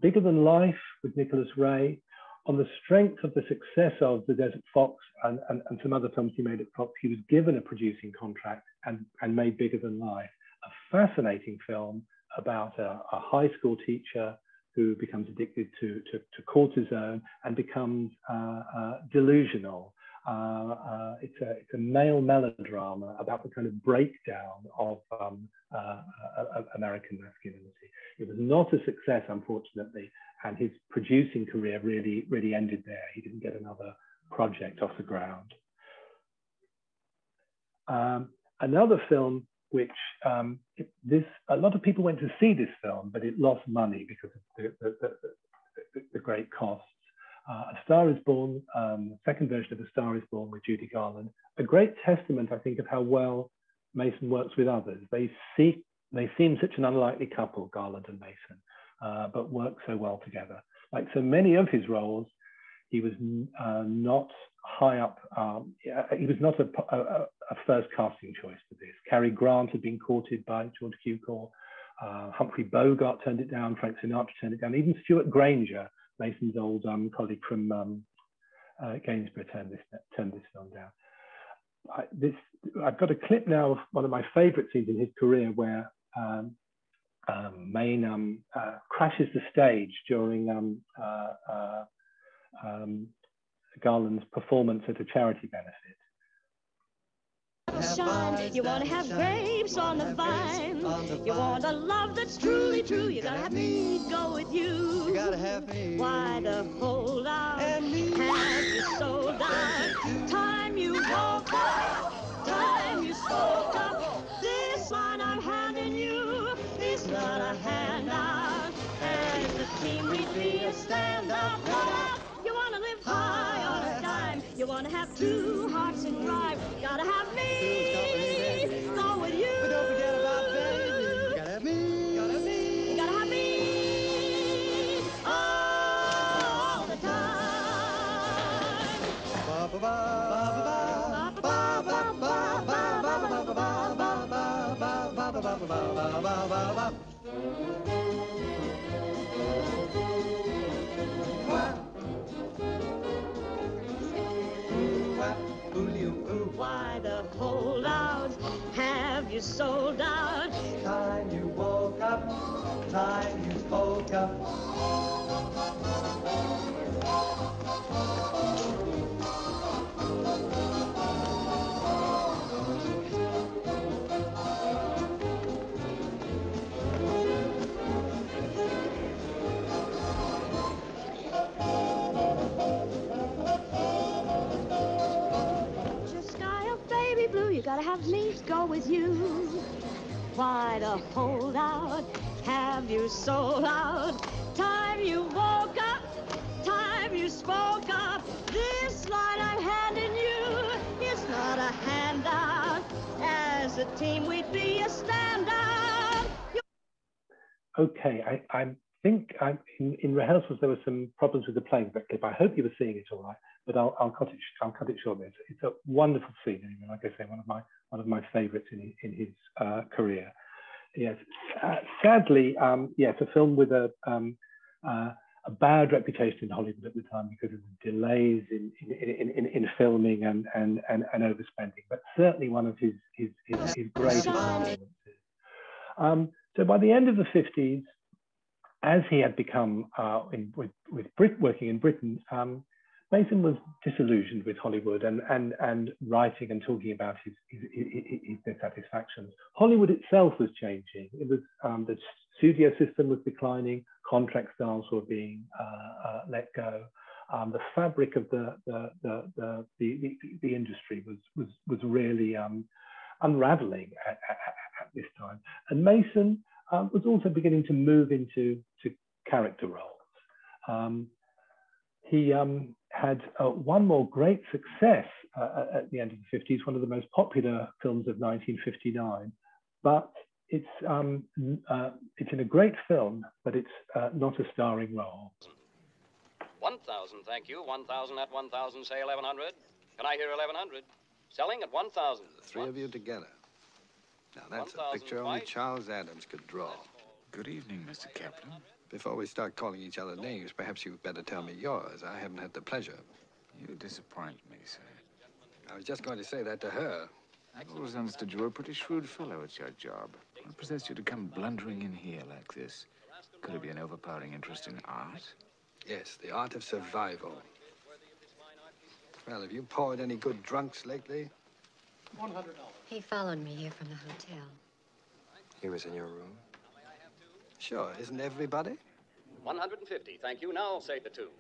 Bigger Than Life with Nicholas Ray. On the strength of the success of The Desert Fox and some other films he made at Fox, he was given a producing contract and made Bigger Than Life, a fascinating film about a high school teacher who becomes addicted to cortisone and becomes delusional. It's a male melodrama about the kind of breakdown of American masculinity. It was not a success, unfortunately, and his producing career really ended there. He didn't get another project off the ground. Another film which a lot of people went to see this film, but it lost money because of the great costs. A Star Is Born, second version of A Star Is Born with Judy Garland, a great testament, I think, of how well Mason works with others. They seem such an unlikely couple, Garland and Mason, but work so well together. like so many of his roles, he was not high up. He was not a first casting choice for this. Cary Grant had been courted by George Cukor. Humphrey Bogart turned it down. Frank Sinatra turned it down. Even Stuart Granger, Mason's old colleague from Gainsborough, turned this film down. I've got a clip now of one of my favourite scenes in his career where Mayne crashes the stage during Garland's performance at a charity benefit.
Shine. You want to have grapes on the vine. You want a love that's truly true. You gotta have me go with you. You gotta have me. Why the hold out? And me. Have you sold out? Time you woke up. Time you spoke up. This line I'm handing you is not a handout. As a team we'd be a stand-up. You want to live high on a dime. You want to have two hearts in rhyme. Gotta have me. Go with you. But don't forget about baby. You gotta have me. Gotta have me. You gotta have me. All the time. Ba ba ba ba ba ba ba ba ba ba ba ba ba ba ba ba. Why the holdouts have you sold out? Time you woke up, time you spoke up. You gotta have me go with you. Why the holdout have you sold out? Time you woke up, time you spoke up. This line I'm handing you is not a handout. As a team we'd be a standout.
Okay, I think in rehearsals there were some problems with the playing of that clip. I hope you were seeing it all right, but I'll cut it short. It's a wonderful scene, and like I say, one of my favourites in his career. Yes, sadly, yes, a film with a bad reputation in Hollywood at the time because of the delays in filming and overspending, but certainly one of his greatest performances. So by the end of the 50s, as he had become working in Britain, Mason was disillusioned with Hollywood and writing and talking about his dissatisfactions. Hollywood itself was changing. It was the studio system was declining. Contract stars were being let go. The fabric of the industry was really unraveling at this time. And Mason was also beginning to move into character roles. He had one more great success at the end of the 50s, one of the most popular films of 1959, but it's in a great film, but it's not a starring role.
1,000, thank you. 1,000 at 1,000, say 1,100. Can I hear 1,100? Selling at 1,000.
The three of you together. Now that's a picture only Charles Adams could draw.
Good evening, Mr. Kaplan.
Before we start calling each other names, perhaps you'd better tell me yours. I haven't had the pleasure.
You disappoint me, sir.
I was just going to say that to her.
I've always understood you were a pretty shrewd fellow at your job. What possessed you to come blundering in here like this? Could it be an overpowering interest in art?
Yes, the art of survival. Well, have you poured any good drunks lately?
$100.
He followed me here from the hotel.
He was in your room? Sure, isn't everybody?
150, thank you. Now say the 2.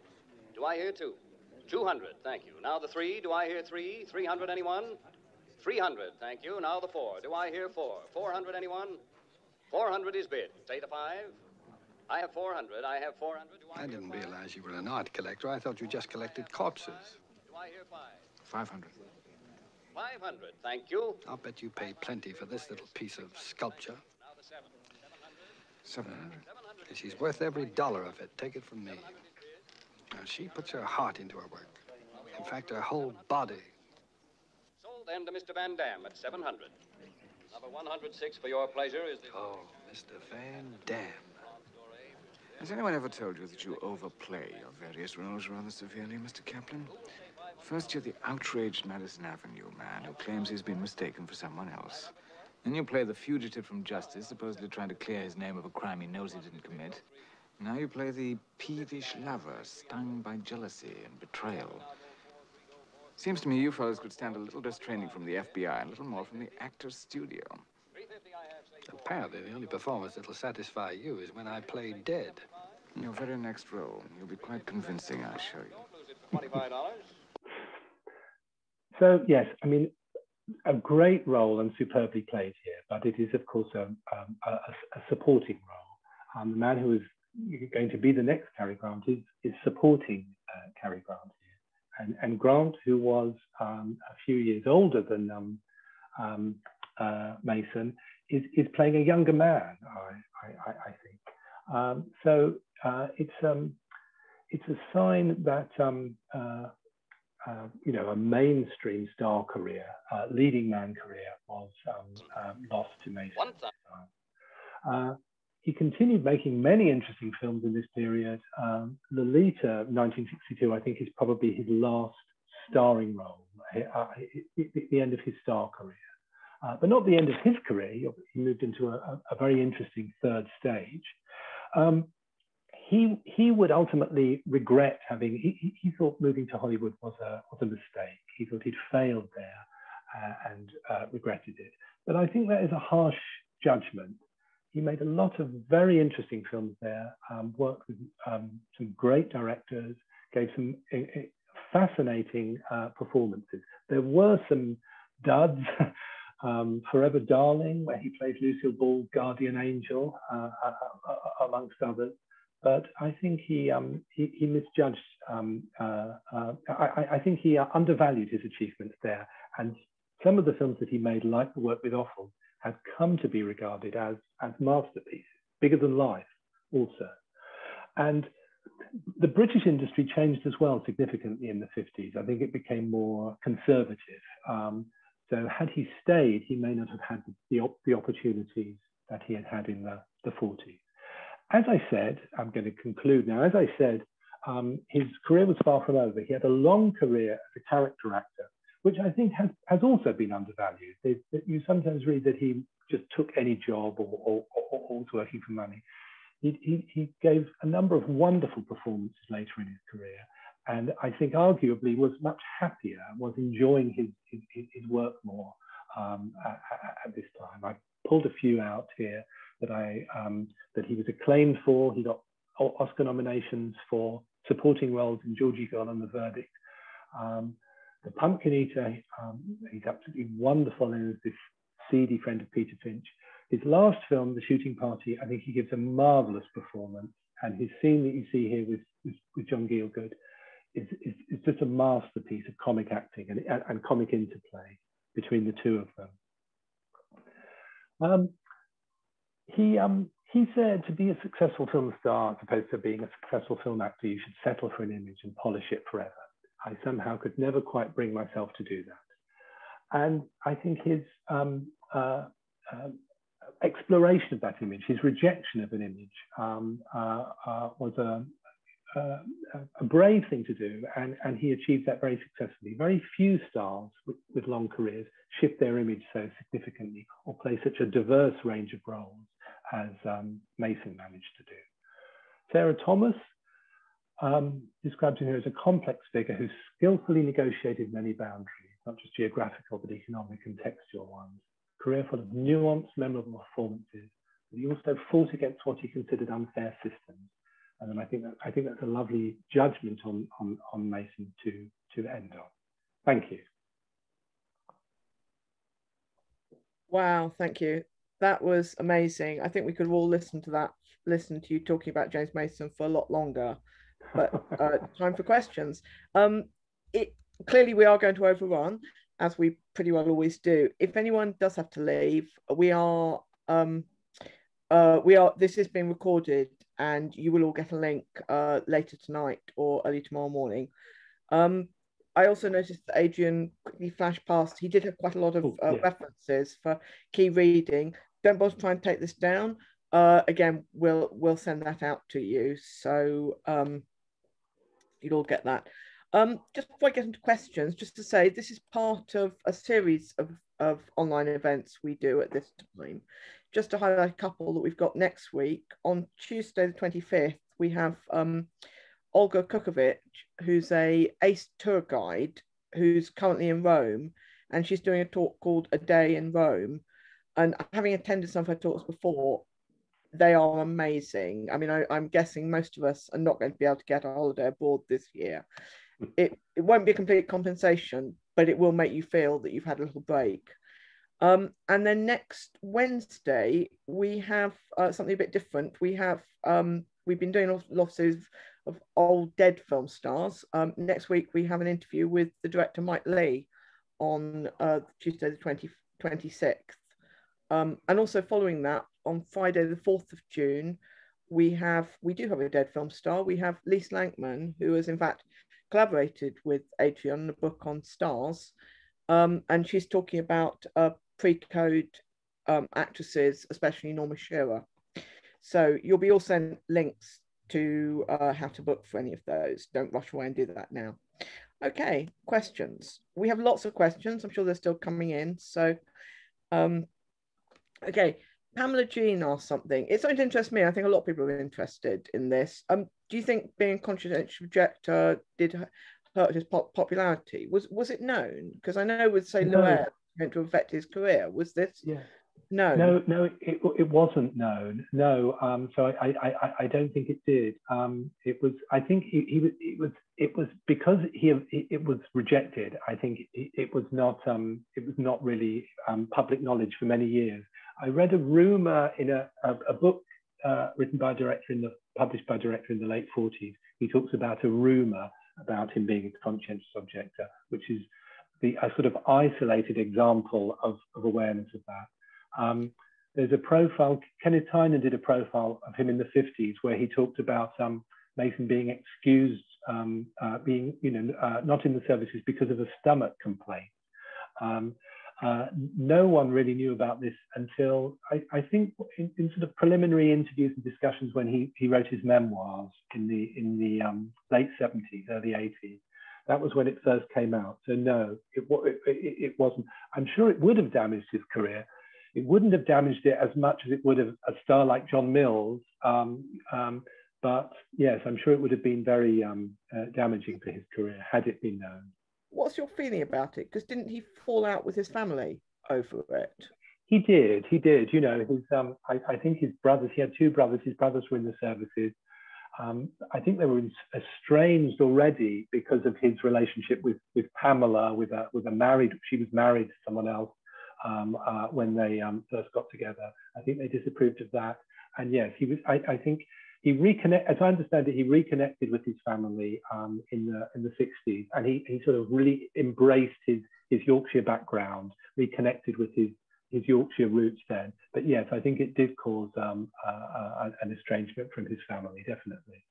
Do I hear 2? 200, thank you. Now the 3, do I hear 3? 300, anyone? 300, thank you. Now the 4, do I hear 4? 400, anyone? 400 is bid. Say the 5. I have 400, I have 400.
I didn't realize you were an art collector. I thought you just collected corpses.
Do I hear 5?
500.
500, thank you.
I'll bet you pay plenty for this little piece of sculpture.
Now the 7.
700.
She's worth every dollar of it. Take it from me. Now, she puts her heart into her work. In fact, her whole body.
Sold then to Mr. Van Dam at 700. Number 106 for your pleasure is the...
Oh, Mr. Van Dam.
Has anyone ever told you that you overplay your various roles rather severely, Mr. Kaplan? First, you're the outraged Madison Avenue man who claims he's been mistaken for someone else. Then you play the fugitive from justice, supposedly trying to clear his name of a crime he knows he didn't commit. Now you play the peevish lover, stung by jealousy and betrayal. Seems to me you fellows could stand a little less training from the FBI and a little more from the actor's studio.
Apparently, the only performance that'll satisfy you is when I play dead.
In your very next role, you'll be quite convincing, I assure you.
$25.
So, yes, I mean, a great role and superbly played here, but it is, of course, a supporting role. The man who is going to be the next Cary Grant is supporting Cary Grant here. And Grant, who was a few years older than Mason, is playing a younger man, I think. So it's a sign that you know, a mainstream star career, leading man career, was lost to Mason. He continued making many interesting films in this period. Lolita, 1962, I think, is probably his last starring role, the end of his star career. But not the end of his career. He moved into a very interesting third stage. He would ultimately regret having, he thought moving to Hollywood was a mistake. He thought he'd failed there and regretted it. But I think that is a harsh judgment. He made a lot of very interesting films there, worked with some great directors, gave some fascinating performances. There were some duds, Forever Darling, where he played Lucille Ball's guardian angel, amongst others. But I think he misjudged, I think he undervalued his achievements there. And some of the films that he made, like The Work with Offal, have come to be regarded as masterpieces, bigger than life also. And the British industry changed as well significantly in the 50s. I think it became more conservative. So had he stayed, he may not have had the opportunities that he had had in the 40s. As I said, I'm going to conclude now. As I said, his career was far from over. He had a long career as a character actor, which I think has also been undervalued. You sometimes read that he just took any job or was working for money. He gave a number of wonderful performances later in his career, and I think arguably was much happier, was enjoying his work more at this time. I pulled a few out here that he was acclaimed for. He got Oscar nominations for supporting roles in Georgie Girl and The Verdict. The Pumpkin Eater, he's absolutely wonderful and is this seedy friend of Peter Finch. His last film, The Shooting Party, I think he gives a marvelous performance, and his scene that you see here with John Gielgud is just a masterpiece of comic acting and comic interplay between the two of them. He said to be a successful film star, as opposed to being a successful film actor, you should settle for an image and polish it forever. I somehow could never quite bring myself to do that. And I think his exploration of that image, his rejection of an image, was a brave thing to do, and he achieved that very successfully. Very few stars with long careers shift their image so significantly or play such a diverse range of roles as Mason managed to do. Sarah Thomas describes him here as a complex figure who skillfully negotiated many boundaries, not just geographical, but economic and textual ones. Career full of nuanced, memorable performances, but he also fought against what he considered unfair systems. And I think that's a lovely judgment on Mason to end on. Thank you.
Wow, thank you. That was amazing. I think we could all listen to you talking about James Mason for a lot longer. But time for questions. Clearly we are going to overrun, as we pretty well always do. If anyone does have to leave, this is being recorded, and you will all get a link later tonight or early tomorrow morning. I also noticed that Adrian quickly flashed past. He did have quite a lot of references for key reading. Don't bother trying to take this down. Again, we'll send that out to you, so you'll all get that. Just before I get into questions, just to say this is part of a series of online events we do at this time. Just to highlight a couple that we've got next week. On Tuesday the 25th, we have Olga Kukovic, who's a ace tour guide who's currently in Rome, and she's doing a talk called A Day in Rome. And having attended some of her talks before, they are amazing. I mean, I'm guessing most of us are not going to be able to get a holiday abroad this year. It won't be a complete compensation, but it will make you feel that you've had a little break. And then next Wednesday, we have something a bit different. We have, we've been doing a lot of series of old dead film stars. Next week, we have an interview with the director Mike Leigh on Tuesday the 26th. And also following that, on Friday the 4th of June, we do have a dead film star. We have Lise Lankman, who has in fact collaborated with Adrian on a book on stars. And she's talking about pre-code actresses, especially Norma Shearer. So you'll be all sent links to how to book for any of those. Don't rush away and do that now. Okay, questions. We have lots of questions. I'm sure they're still coming in. So, okay, Pamela Jean asked something. It's something that interests me. I think a lot of people are interested in this. Do you think being a conscientious objector did hurt his popularity? Was it known? Because I know with, say, Loeb going to affect his career. Was this known?
No, it wasn't known. No, so I don't think it did. It was. I think it was because it was rejected. I think it was not really public knowledge for many years. I read a rumor in a book written by a director published by a director in the late 40s. He talks about a rumor about him being a conscientious objector, which is a sort of isolated example of awareness of that. There's a profile, Kenneth Tynan did a profile of him in the 50s where he talked about Mason being excused, being not in the services because of a stomach complaint. No one really knew about this until I think in sort of preliminary interviews and discussions when he wrote his memoirs in the late 70s, early 80s. That was when it first came out. So no, it wasn't. I'm sure it would have damaged his career. It wouldn't have damaged it as much as it would have a star like John Mills. But yes, I'm sure it would have been very damaging for his career had it been known.
What's your feeling about it? Because didn't he fall out with his family over it?
He did. You know, I think his brothers. He had two brothers. His brothers were in the services. I think they were estranged already because of his relationship with Pamela, with a married. She was married to someone else when they first got together. I think they disapproved of that. And yes, he was. I think he as I understand it, he reconnected with his family in the 60s, and he sort of really embraced his Yorkshire background, reconnected with his Yorkshire roots then. But yes, I think it did cause an estrangement from his family, definitely.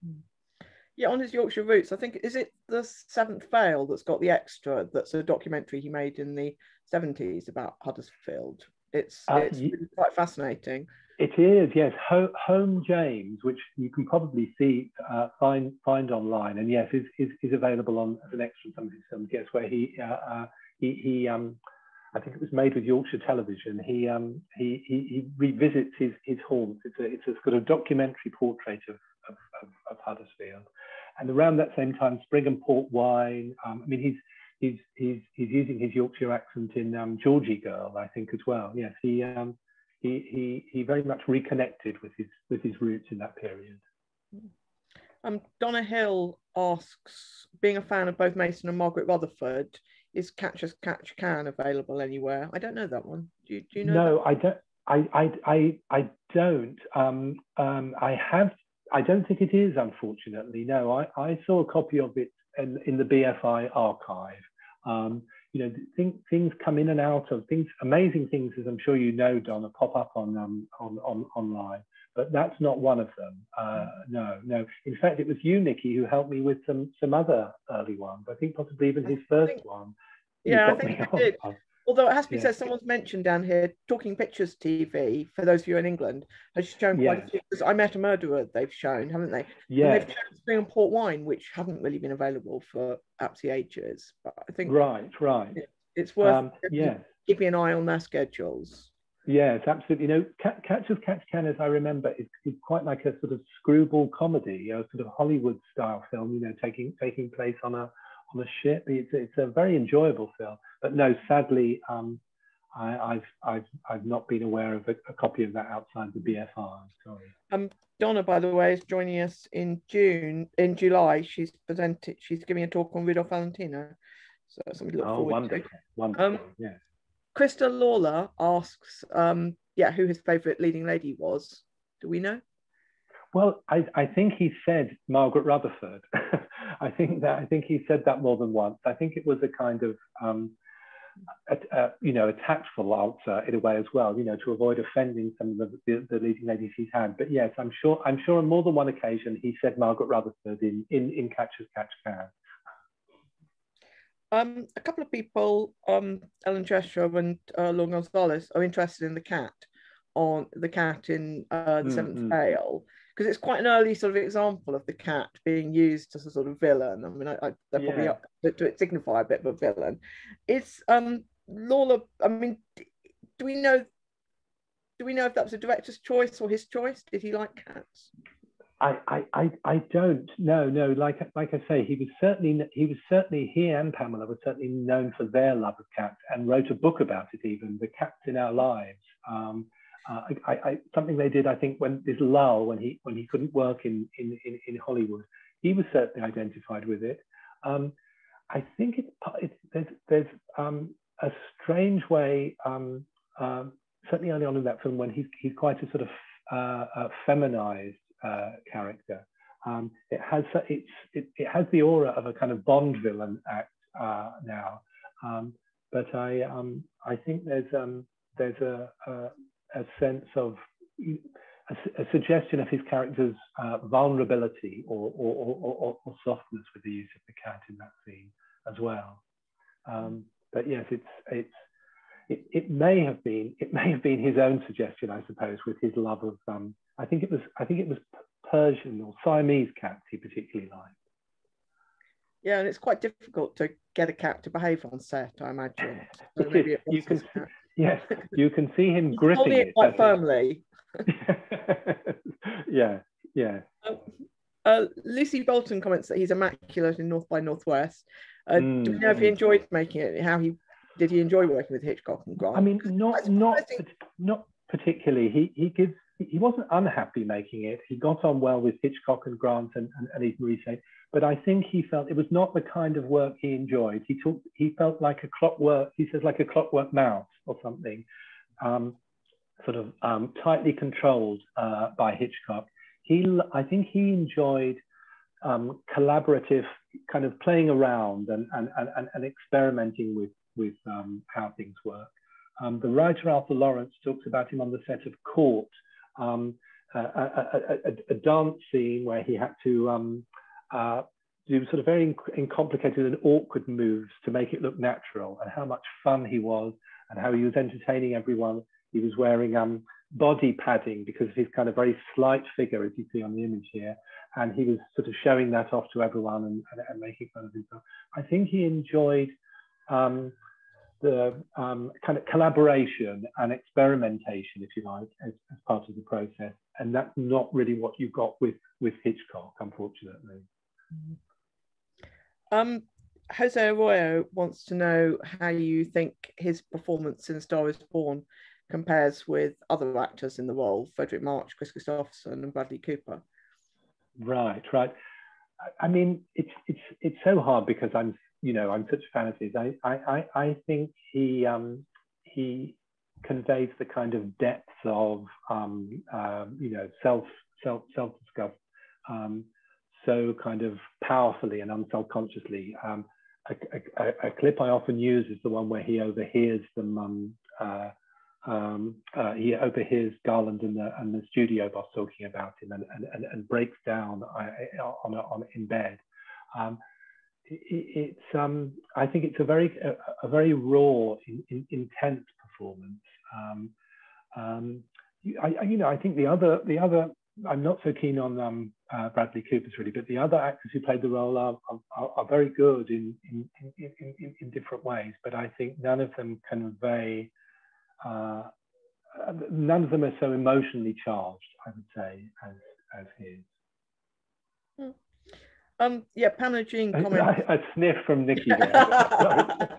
Yeah, on his Yorkshire roots, I think, is it The Seventh Veil that's got the extra, that's a documentary he made in the 70s about Huddersfield? It's really quite fascinating.
It is, yes. Home James, which you can probably find online, and yes, is available as an extra in some of his films. Yes, where he I think it was made with Yorkshire Television. He revisits his haunts. It's a sort of documentary portrait of Huddersfield, and around that same time, Spring and Port Wine. I mean, he's using his Yorkshire accent in Georgie Girl, I think, as well. Yes, he very much reconnected with his roots in that period.
Donna Hill asks, being a fan of both Mason and Margaret Rutherford, is Catch As Catch Can available anywhere? I don't know that one. Do you know?
No,
that?
I don't. I don't think it is, unfortunately. No, I saw a copy of it in the BFI archive. You know, things come in and out of things. Amazing things, as I'm sure you know, Donna, pop up on online. but that's not one of them. No. In fact, it was you, Nikki, who helped me with some other early ones. I think possibly even his first one.
Yeah, I think you did. Although it has to be said, someone's mentioned down here, Talking Pictures TV, for those of you in England, has shown quite a few. Because I Met a Murderer, they've shown, haven't they?
Yeah.
And they've shown Spring and Port Wine, which haven't really been available for absolutely ages. But I think
right.
It's worth keeping an eye on their schedules.
Yes, absolutely. You know, Catch as Catch Can, as I remember, is quite like a sort of screwball comedy, a sort of Hollywood style film. You know, taking place on a ship. It's a very enjoyable film. But no, sadly, I've not been aware of a copy of that outside the BFR. I'm sorry.
Donna, by the way, is joining us in July. She's giving a talk on Rudolph Valentino. So that's something to look forward to.
Wonderful. Yeah.
Krista Lawler asks, who his favourite leading lady was. Do we know?
Well, I think he said Margaret Rutherford. I think he said that more than once. I think it was a kind of a tactful answer in a way as well, you know, to avoid offending some of the leading ladies he's had. But yes, I'm sure on more than one occasion he said Margaret Rutherford in Catch as Catch Can.
A couple of people, Ellen Cheshire and Lorne Gonzalez, are interested in the cat in the Seventh Tale, because it's quite an early sort of example of the cat being used as a sort of villain. I mean, they're probably up to signify a bit of a villain. It's Lawler. I mean, do we know if that was a director's choice or his choice? Did he like cats?
I don't know. No, like I say, he and Pamela were certainly known for their love of cats and wrote a book about it, even The Cats in Our Lives. Something they did, I think, when this lull, when he couldn't work in Hollywood, he was certainly identified with it. I think there's a strange way, certainly early on in that film, when he's quite a sort of feminized character. It has the aura of a kind of Bond villain act now, but I think there's a sense of a suggestion of his character's vulnerability or softness with the use of the cat in that scene as well. But yes, it may have been his own suggestion, I suppose, with his love of I think it was Persian or Siamese cats he particularly liked.
Yeah, and it's quite difficult to get a cat to behave on set, I imagine. So
you can see him gripping it
quite firmly.
Yeah.
Lucy Bolton comments that he's immaculate in North by Northwest. Do we know if he enjoyed making it? Did he enjoy working with Hitchcock and Grant?
I mean, not particularly. He wasn't unhappy making it. He got on well with Hitchcock and Grant and even Maurice, but I think he felt it was not the kind of work he enjoyed. He felt like a clockwork. He says like a clockwork mouse or something, sort of tightly controlled by Hitchcock. I think he enjoyed collaborative kind of playing around and experimenting with how things work. The writer Arthur Lawrence talks about him on the set of Court, a dance scene where he had to do sort of very complicated and awkward moves to make it look natural, and how much fun he was and how he was entertaining everyone. He was wearing body padding because of his kind of very slight figure, as you see on the image here, and he was sort of showing that off to everyone and making fun of himself. I think he enjoyed the kind of collaboration and experimentation, if you like, as part of the process. And that's not really what you got with Hitchcock, unfortunately.
Jose Arroyo wants to know how you think his performance in A Star Is Born compares with other actors in the role, Frederick March, Chris Christopherson and Bradley Cooper.
Right. I mean, it's so hard because I'm such a fan of his. I think he conveys the kind of depth of self-discovery so kind of powerfully and unselfconsciously. A clip I often use is the one where he overhears them he overhears Garland and the studio boss talking about him and breaks down in bed. I think it's a very raw, intense performance. I think the other I'm not so keen on Bradley Cooper's really, but the other actors who played the role are very good in different ways. But I think none of them convey. None of them are so emotionally charged, I would say, as his.
Yeah, Pamela Jean comments.
A sniff from Nikki there.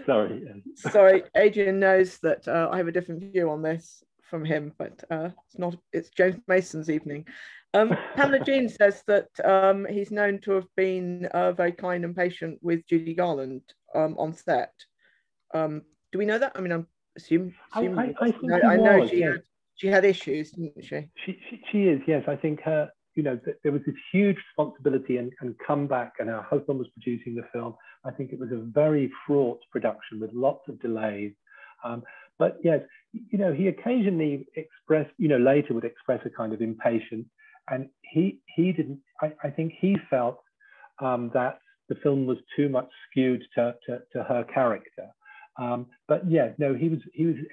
Sorry.
Sorry, Adrian knows that I have a different view on this from him, but it's James Mason's evening. Pamela Jean says that he's known to have been very kind and patient with Judy Garland on set. Do we know that? I mean, I'm assuming.
I
know she had issues, didn't she?
She is, yes. I think her. There was this huge responsibility and comeback, and her husband was producing the film. I think it was a very fraught production with lots of delays. But yes, he occasionally expressed, later would express a kind of impatience, and he didn't. I think he felt that the film was too much skewed to her character. But yeah, no, he was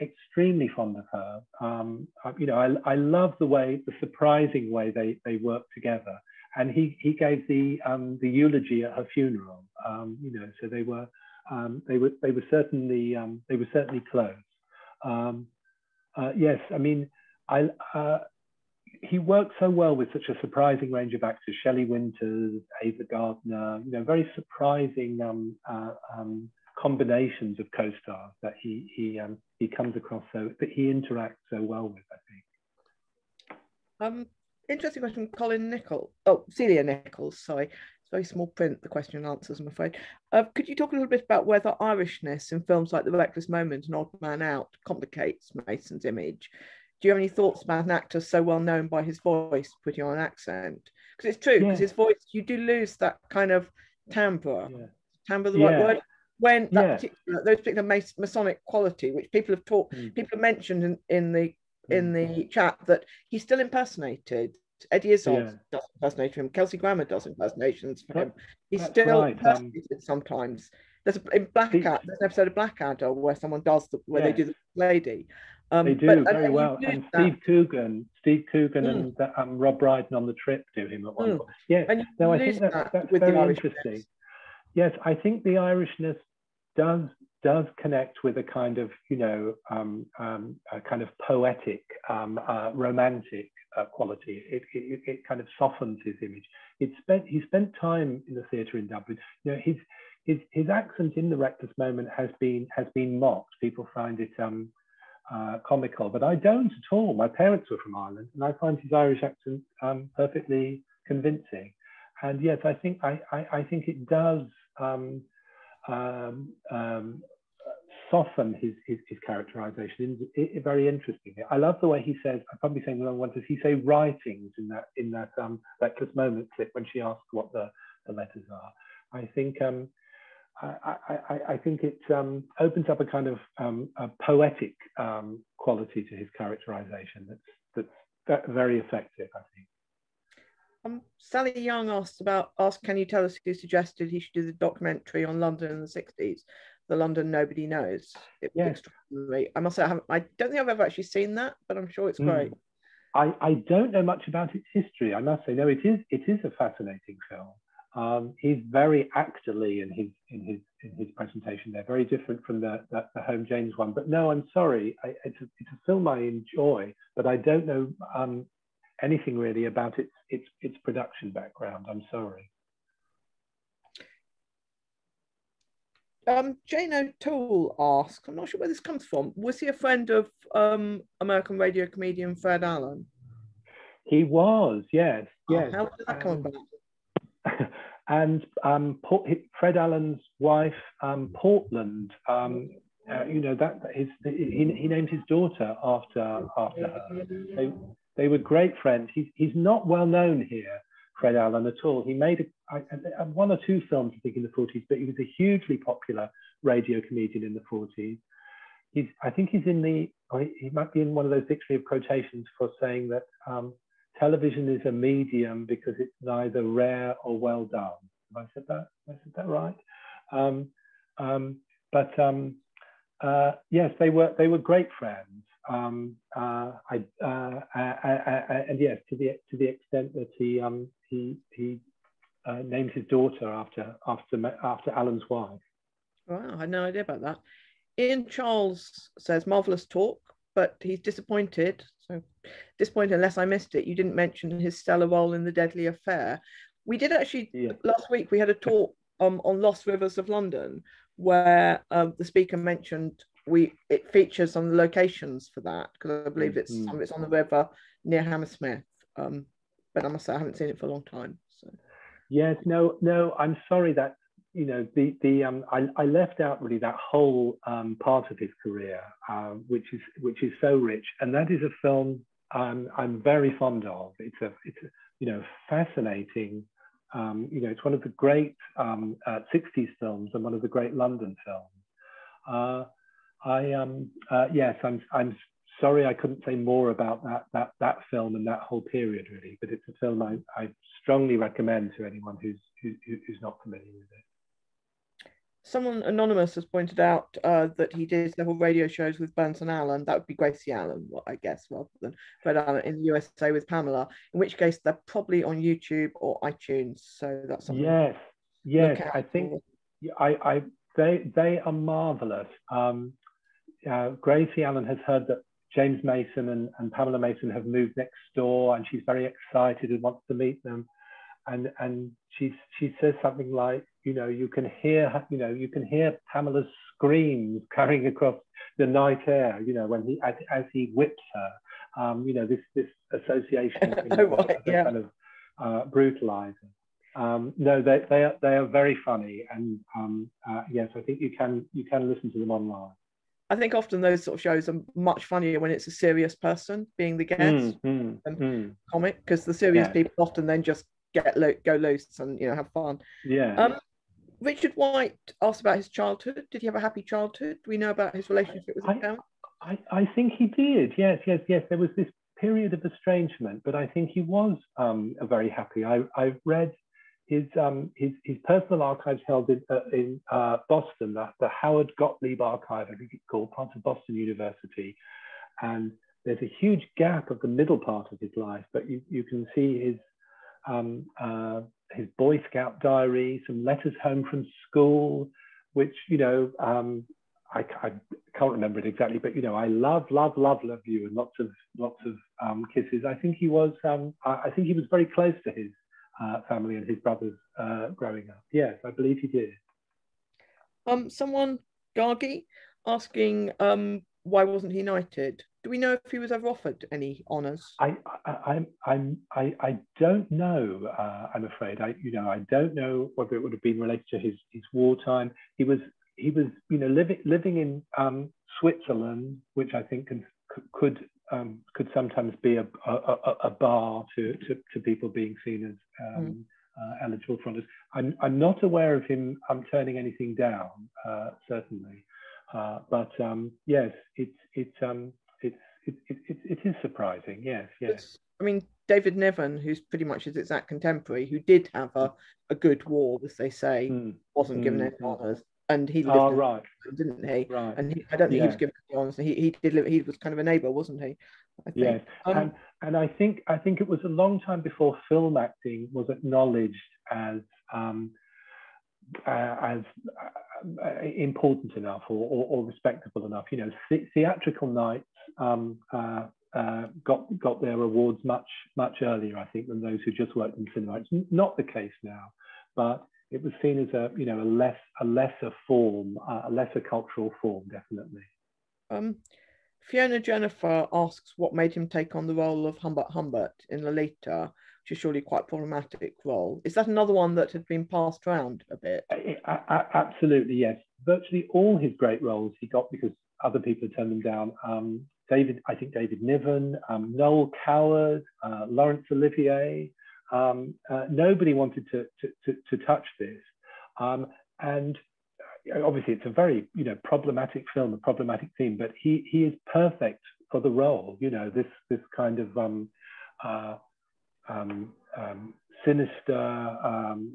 extremely fond of her. I love the surprising way they worked together, and he gave the eulogy at her funeral. So they were certainly close. Yes, I mean, he worked so well with such a surprising range of actors: Shelley Winters, Ava Gardner. Very surprising combinations of co-stars that he comes across that he interacts so well with, I think.
Interesting question, Celia Nichols, sorry. It's very small print, the question and answers, I'm afraid. Could you talk a little bit about whether Irishness in films like The Reckless Moment and Odd Man Out complicates Mason's image? Do you have any thoughts about an actor so well known by his voice putting on an accent? Because it's true, because his voice, you do lose that kind of timbre. Yeah. Timbre, the right word? When that those particular Masonic quality, which people have mentioned in the chat, that he still impersonated. Eddie Izzard does impersonate him. Kelsey Grammer does impersonations for him. He's still impersonated sometimes. In Blackadder, there's an episode of Blackadder where someone does where they do the lady.
They do very well. And Steve Coogan and Rob Brydon on The Trip do him at one point. Yeah, no, I think that's very interesting. Yes, I think the Irishness does connect with a kind of, a kind of poetic, romantic quality. It kind of softens his image. He spent time in the theatre in Dublin. His accent in The Reckless Moment has been mocked. People find it comical, but I don't at all. My parents were from Ireland, and I find his Irish accent perfectly convincing. And yes, I think it does soften his characterization. Very interesting. I love the way he says. I'm probably saying the wrong one. Does he say writings in that Reckless Moment clip when she asks what the letters are? I think I think it opens up a kind of a poetic quality to his characterization that's very effective, I think.
Sally Young asked, can you tell us who suggested he should do the documentary on London in the 60s, The London Nobody Knows? It was extraordinary. I must say, I don't think I've ever actually seen that, but I'm sure it's great.
I don't know much about its history, I must say. No, it is a fascinating film. He's very actorly in his presentation there, very different from the Home James one. But no, I'm sorry, it's a film I enjoy, but I don't know anything really about its production background. I'm sorry.
Jane O'Toole asks, I'm not sure where this comes from. Was he a friend of American radio comedian Fred Allen?
He was, yes.
How did that come about?
And Fred Allen's wife, Portland, he named his daughter after her. They were great friends. He's not well known here, Fred Allen, at all. He made one or two films, I think, in the 40s, but he was a hugely popular radio comedian in the 40s. I think he's in the, he might be in one of those dictionary of quotations for saying that television is a medium because it's neither rare or well done. Have I said that? Have I said that right? Yes, they were great friends. And yes, to the extent that he named his daughter after Alan's wife.
Wow, I had no idea about that. Ian Charles says, marvellous talk, but he's disappointed. So disappointed unless I missed it. You didn't mention his stellar role in The Deadly Affair. We did actually, last week, we had a talk on Lost Rivers of London, where the speaker mentioned it features some of the locations for that, because I believe it's on the river near Hammersmith. But I must say I haven't seen it for a long time. So.
Yes, no, I'm sorry that, you know, I left out really that whole part of his career, which is so rich, and that is a film I'm very fond of. It's a you know, fascinating. You know, it's one of the great 60s films and one of the great London films. Yes, I'm sorry I couldn't say more about that film and that whole period really, but it's a film I strongly recommend to anyone who's not familiar with it.
Someone anonymous has pointed out that he did several radio shows with Burns and Allen. That would be Gracie Allen, I guess, rather than Fred Allen in the USA with Pamela. In which case, they're probably on YouTube or iTunes. So that's something.
Yes. I think they are marvelous. Gracie Allen has heard that James Mason and Pamela Mason have moved next door, and she's very excited and wants to meet them. And she says something like, you know, you can hear Pamela's screams carrying across the night air, you know, when as he whips her, you know, this association kind of brutalizing. No, they are very funny, and yes, I think you can listen to them online.
I think often those sort of shows are much funnier when it's a serious person being the guest and comic, because the serious people often then just go loose and, you know, have fun. Richard White asked about his childhood. Did he have a happy childhood? Do we know about his relationship with his parents?
I think he did. Yes. There was this period of estrangement, but I think he was very happy. I've read his personal archives held in Boston, the Howard Gottlieb Archive, I think it's called, part of Boston University. And there's a huge gap of the middle part of his life, but you can see his Boy Scout diary, some letters home from school, which, you know, I can't remember it exactly, but, you know, I love you, and lots of kisses. I think he was very close to his family and his brothers growing up. Yes, I believe he did.
Someone, Gargi, asking why wasn't he knighted? Do we know if he was ever offered any honours?
I don't know. I'm afraid. I don't know whether it would have been related to his wartime. He was you know, living in Switzerland, which I think could sometimes be a bar to people being seen as eligible for honours. I'm not aware of him turning anything down, certainly, but yes, it is surprising. Yes.
I mean, David Niven, who's pretty much his exact contemporary, who did have a good war, as they say, wasn't given any honours, and he lived didn't he?
Right.
And I don't think he was given any honours. He did live. He was kind of a neighbour, wasn't he? I think.
Yes. And I think it was a long time before film acting was acknowledged as important enough or respectable enough. You know, theatrical nights got their awards much earlier, I think, than those who just worked in cinema. It's not the case now, but it was seen as a lesser form, a lesser cultural form, definitely.
Fiona Jennifer asks what made him take on the role of Humbert in Lolita, which is surely quite a problematic role. Is that another one that had been passed around a bit?
Absolutely, yes. Virtually all his great roles he got because other people had turned them down. David Niven, Noel Coward, Laurence Olivier. Nobody wanted to touch this. And obviously it's a very, you know, problematic film, a problematic theme, but he is perfect for the role. You know, this kind of sinister,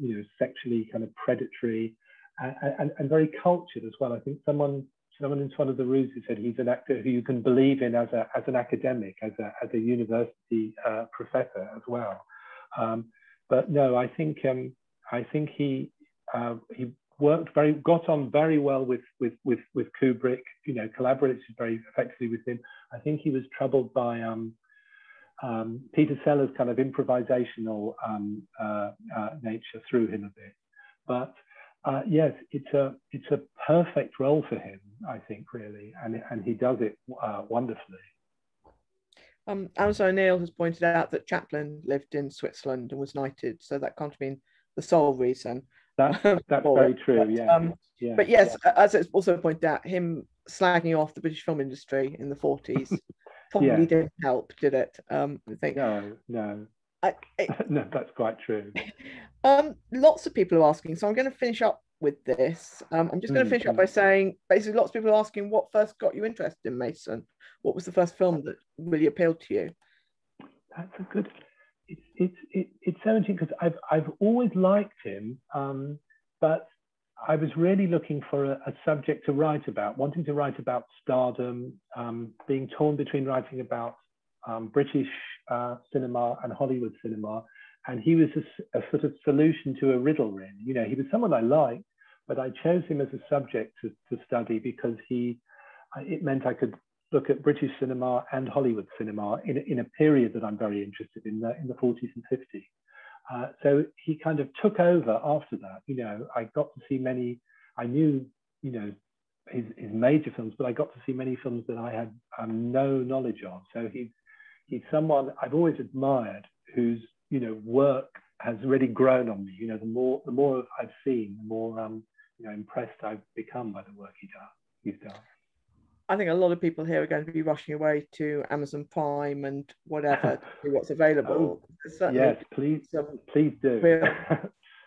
you know, sexually kind of predatory, and very cultured as well. I think someone in one of the reviews said he's an actor who you can believe in as an academic, as a university professor as well. But no, I think he got on very well with Kubrick. You know, collaborated very effectively with him. I think he was troubled by Peter Sellers' kind of improvisational nature threw him a bit. But yes, it's a perfect role for him, I think, really, and he does it wonderfully.
Alice O'Neill has pointed out that Chaplin lived in Switzerland and was knighted, so that can't have been the sole reason.
That's very true,
but,
yeah.
But yes, as it's also pointed out, him slagging off the British film industry in the 40s probably didn't help, did it? I think.
No. No, that's quite true.
Lots of people are asking, so I'm going to finish up with this. I'm just going to finish up by saying, basically, lots of people are asking what first got you interested in Mason. What was the first film that really appealed to you?
That's a good. It's so interesting because I've always liked him, but I was really looking for a subject to write about, wanting to write about stardom, being torn between writing about British cinema and Hollywood cinema, and he was a sort of solution to a riddle, really. You know, he was someone I liked, but I chose him as a subject to study because it meant I could look at British cinema and Hollywood cinema in a period that I'm very interested in the 40s and 50s. So he kind of took over after that. You know, I got to see many. I knew, you know, his major films, but I got to see many films that I had no knowledge of. So he's someone I've always admired, whose, you know, work has really grown on me. You know, the more I've seen, the more you know, impressed I've become by the work he's done.
I think a lot of people here are going to be rushing away to Amazon Prime and whatever to see what's available.
Yes, please do.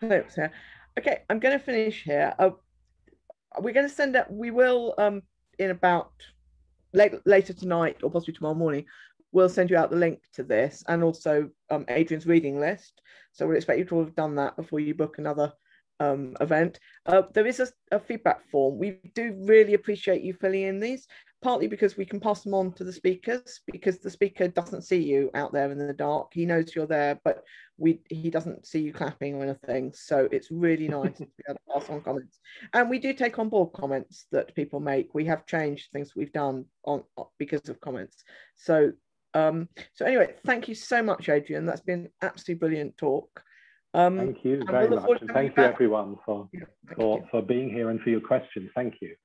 Clips here. Okay, I'm going to finish here. We're going to send out. We will in about later tonight or possibly tomorrow morning. We'll send you out the link to this and also Adrian's reading list. So we'll expect you to have done that before you book another event. There is a feedback form. We do really appreciate you filling in these, partly because we can pass them on to the speakers, because the speaker doesn't see you out there in the dark. He knows you're there, but he doesn't see you clapping or anything. So it's really nice to be able to pass on comments. And we do take on board comments that people make. We have changed things we've done because of comments. So anyway, thank you so much, Adrian. That's been absolutely brilliant talk.
Thank you very much. And thank you everyone for being here and for your questions. Thank you.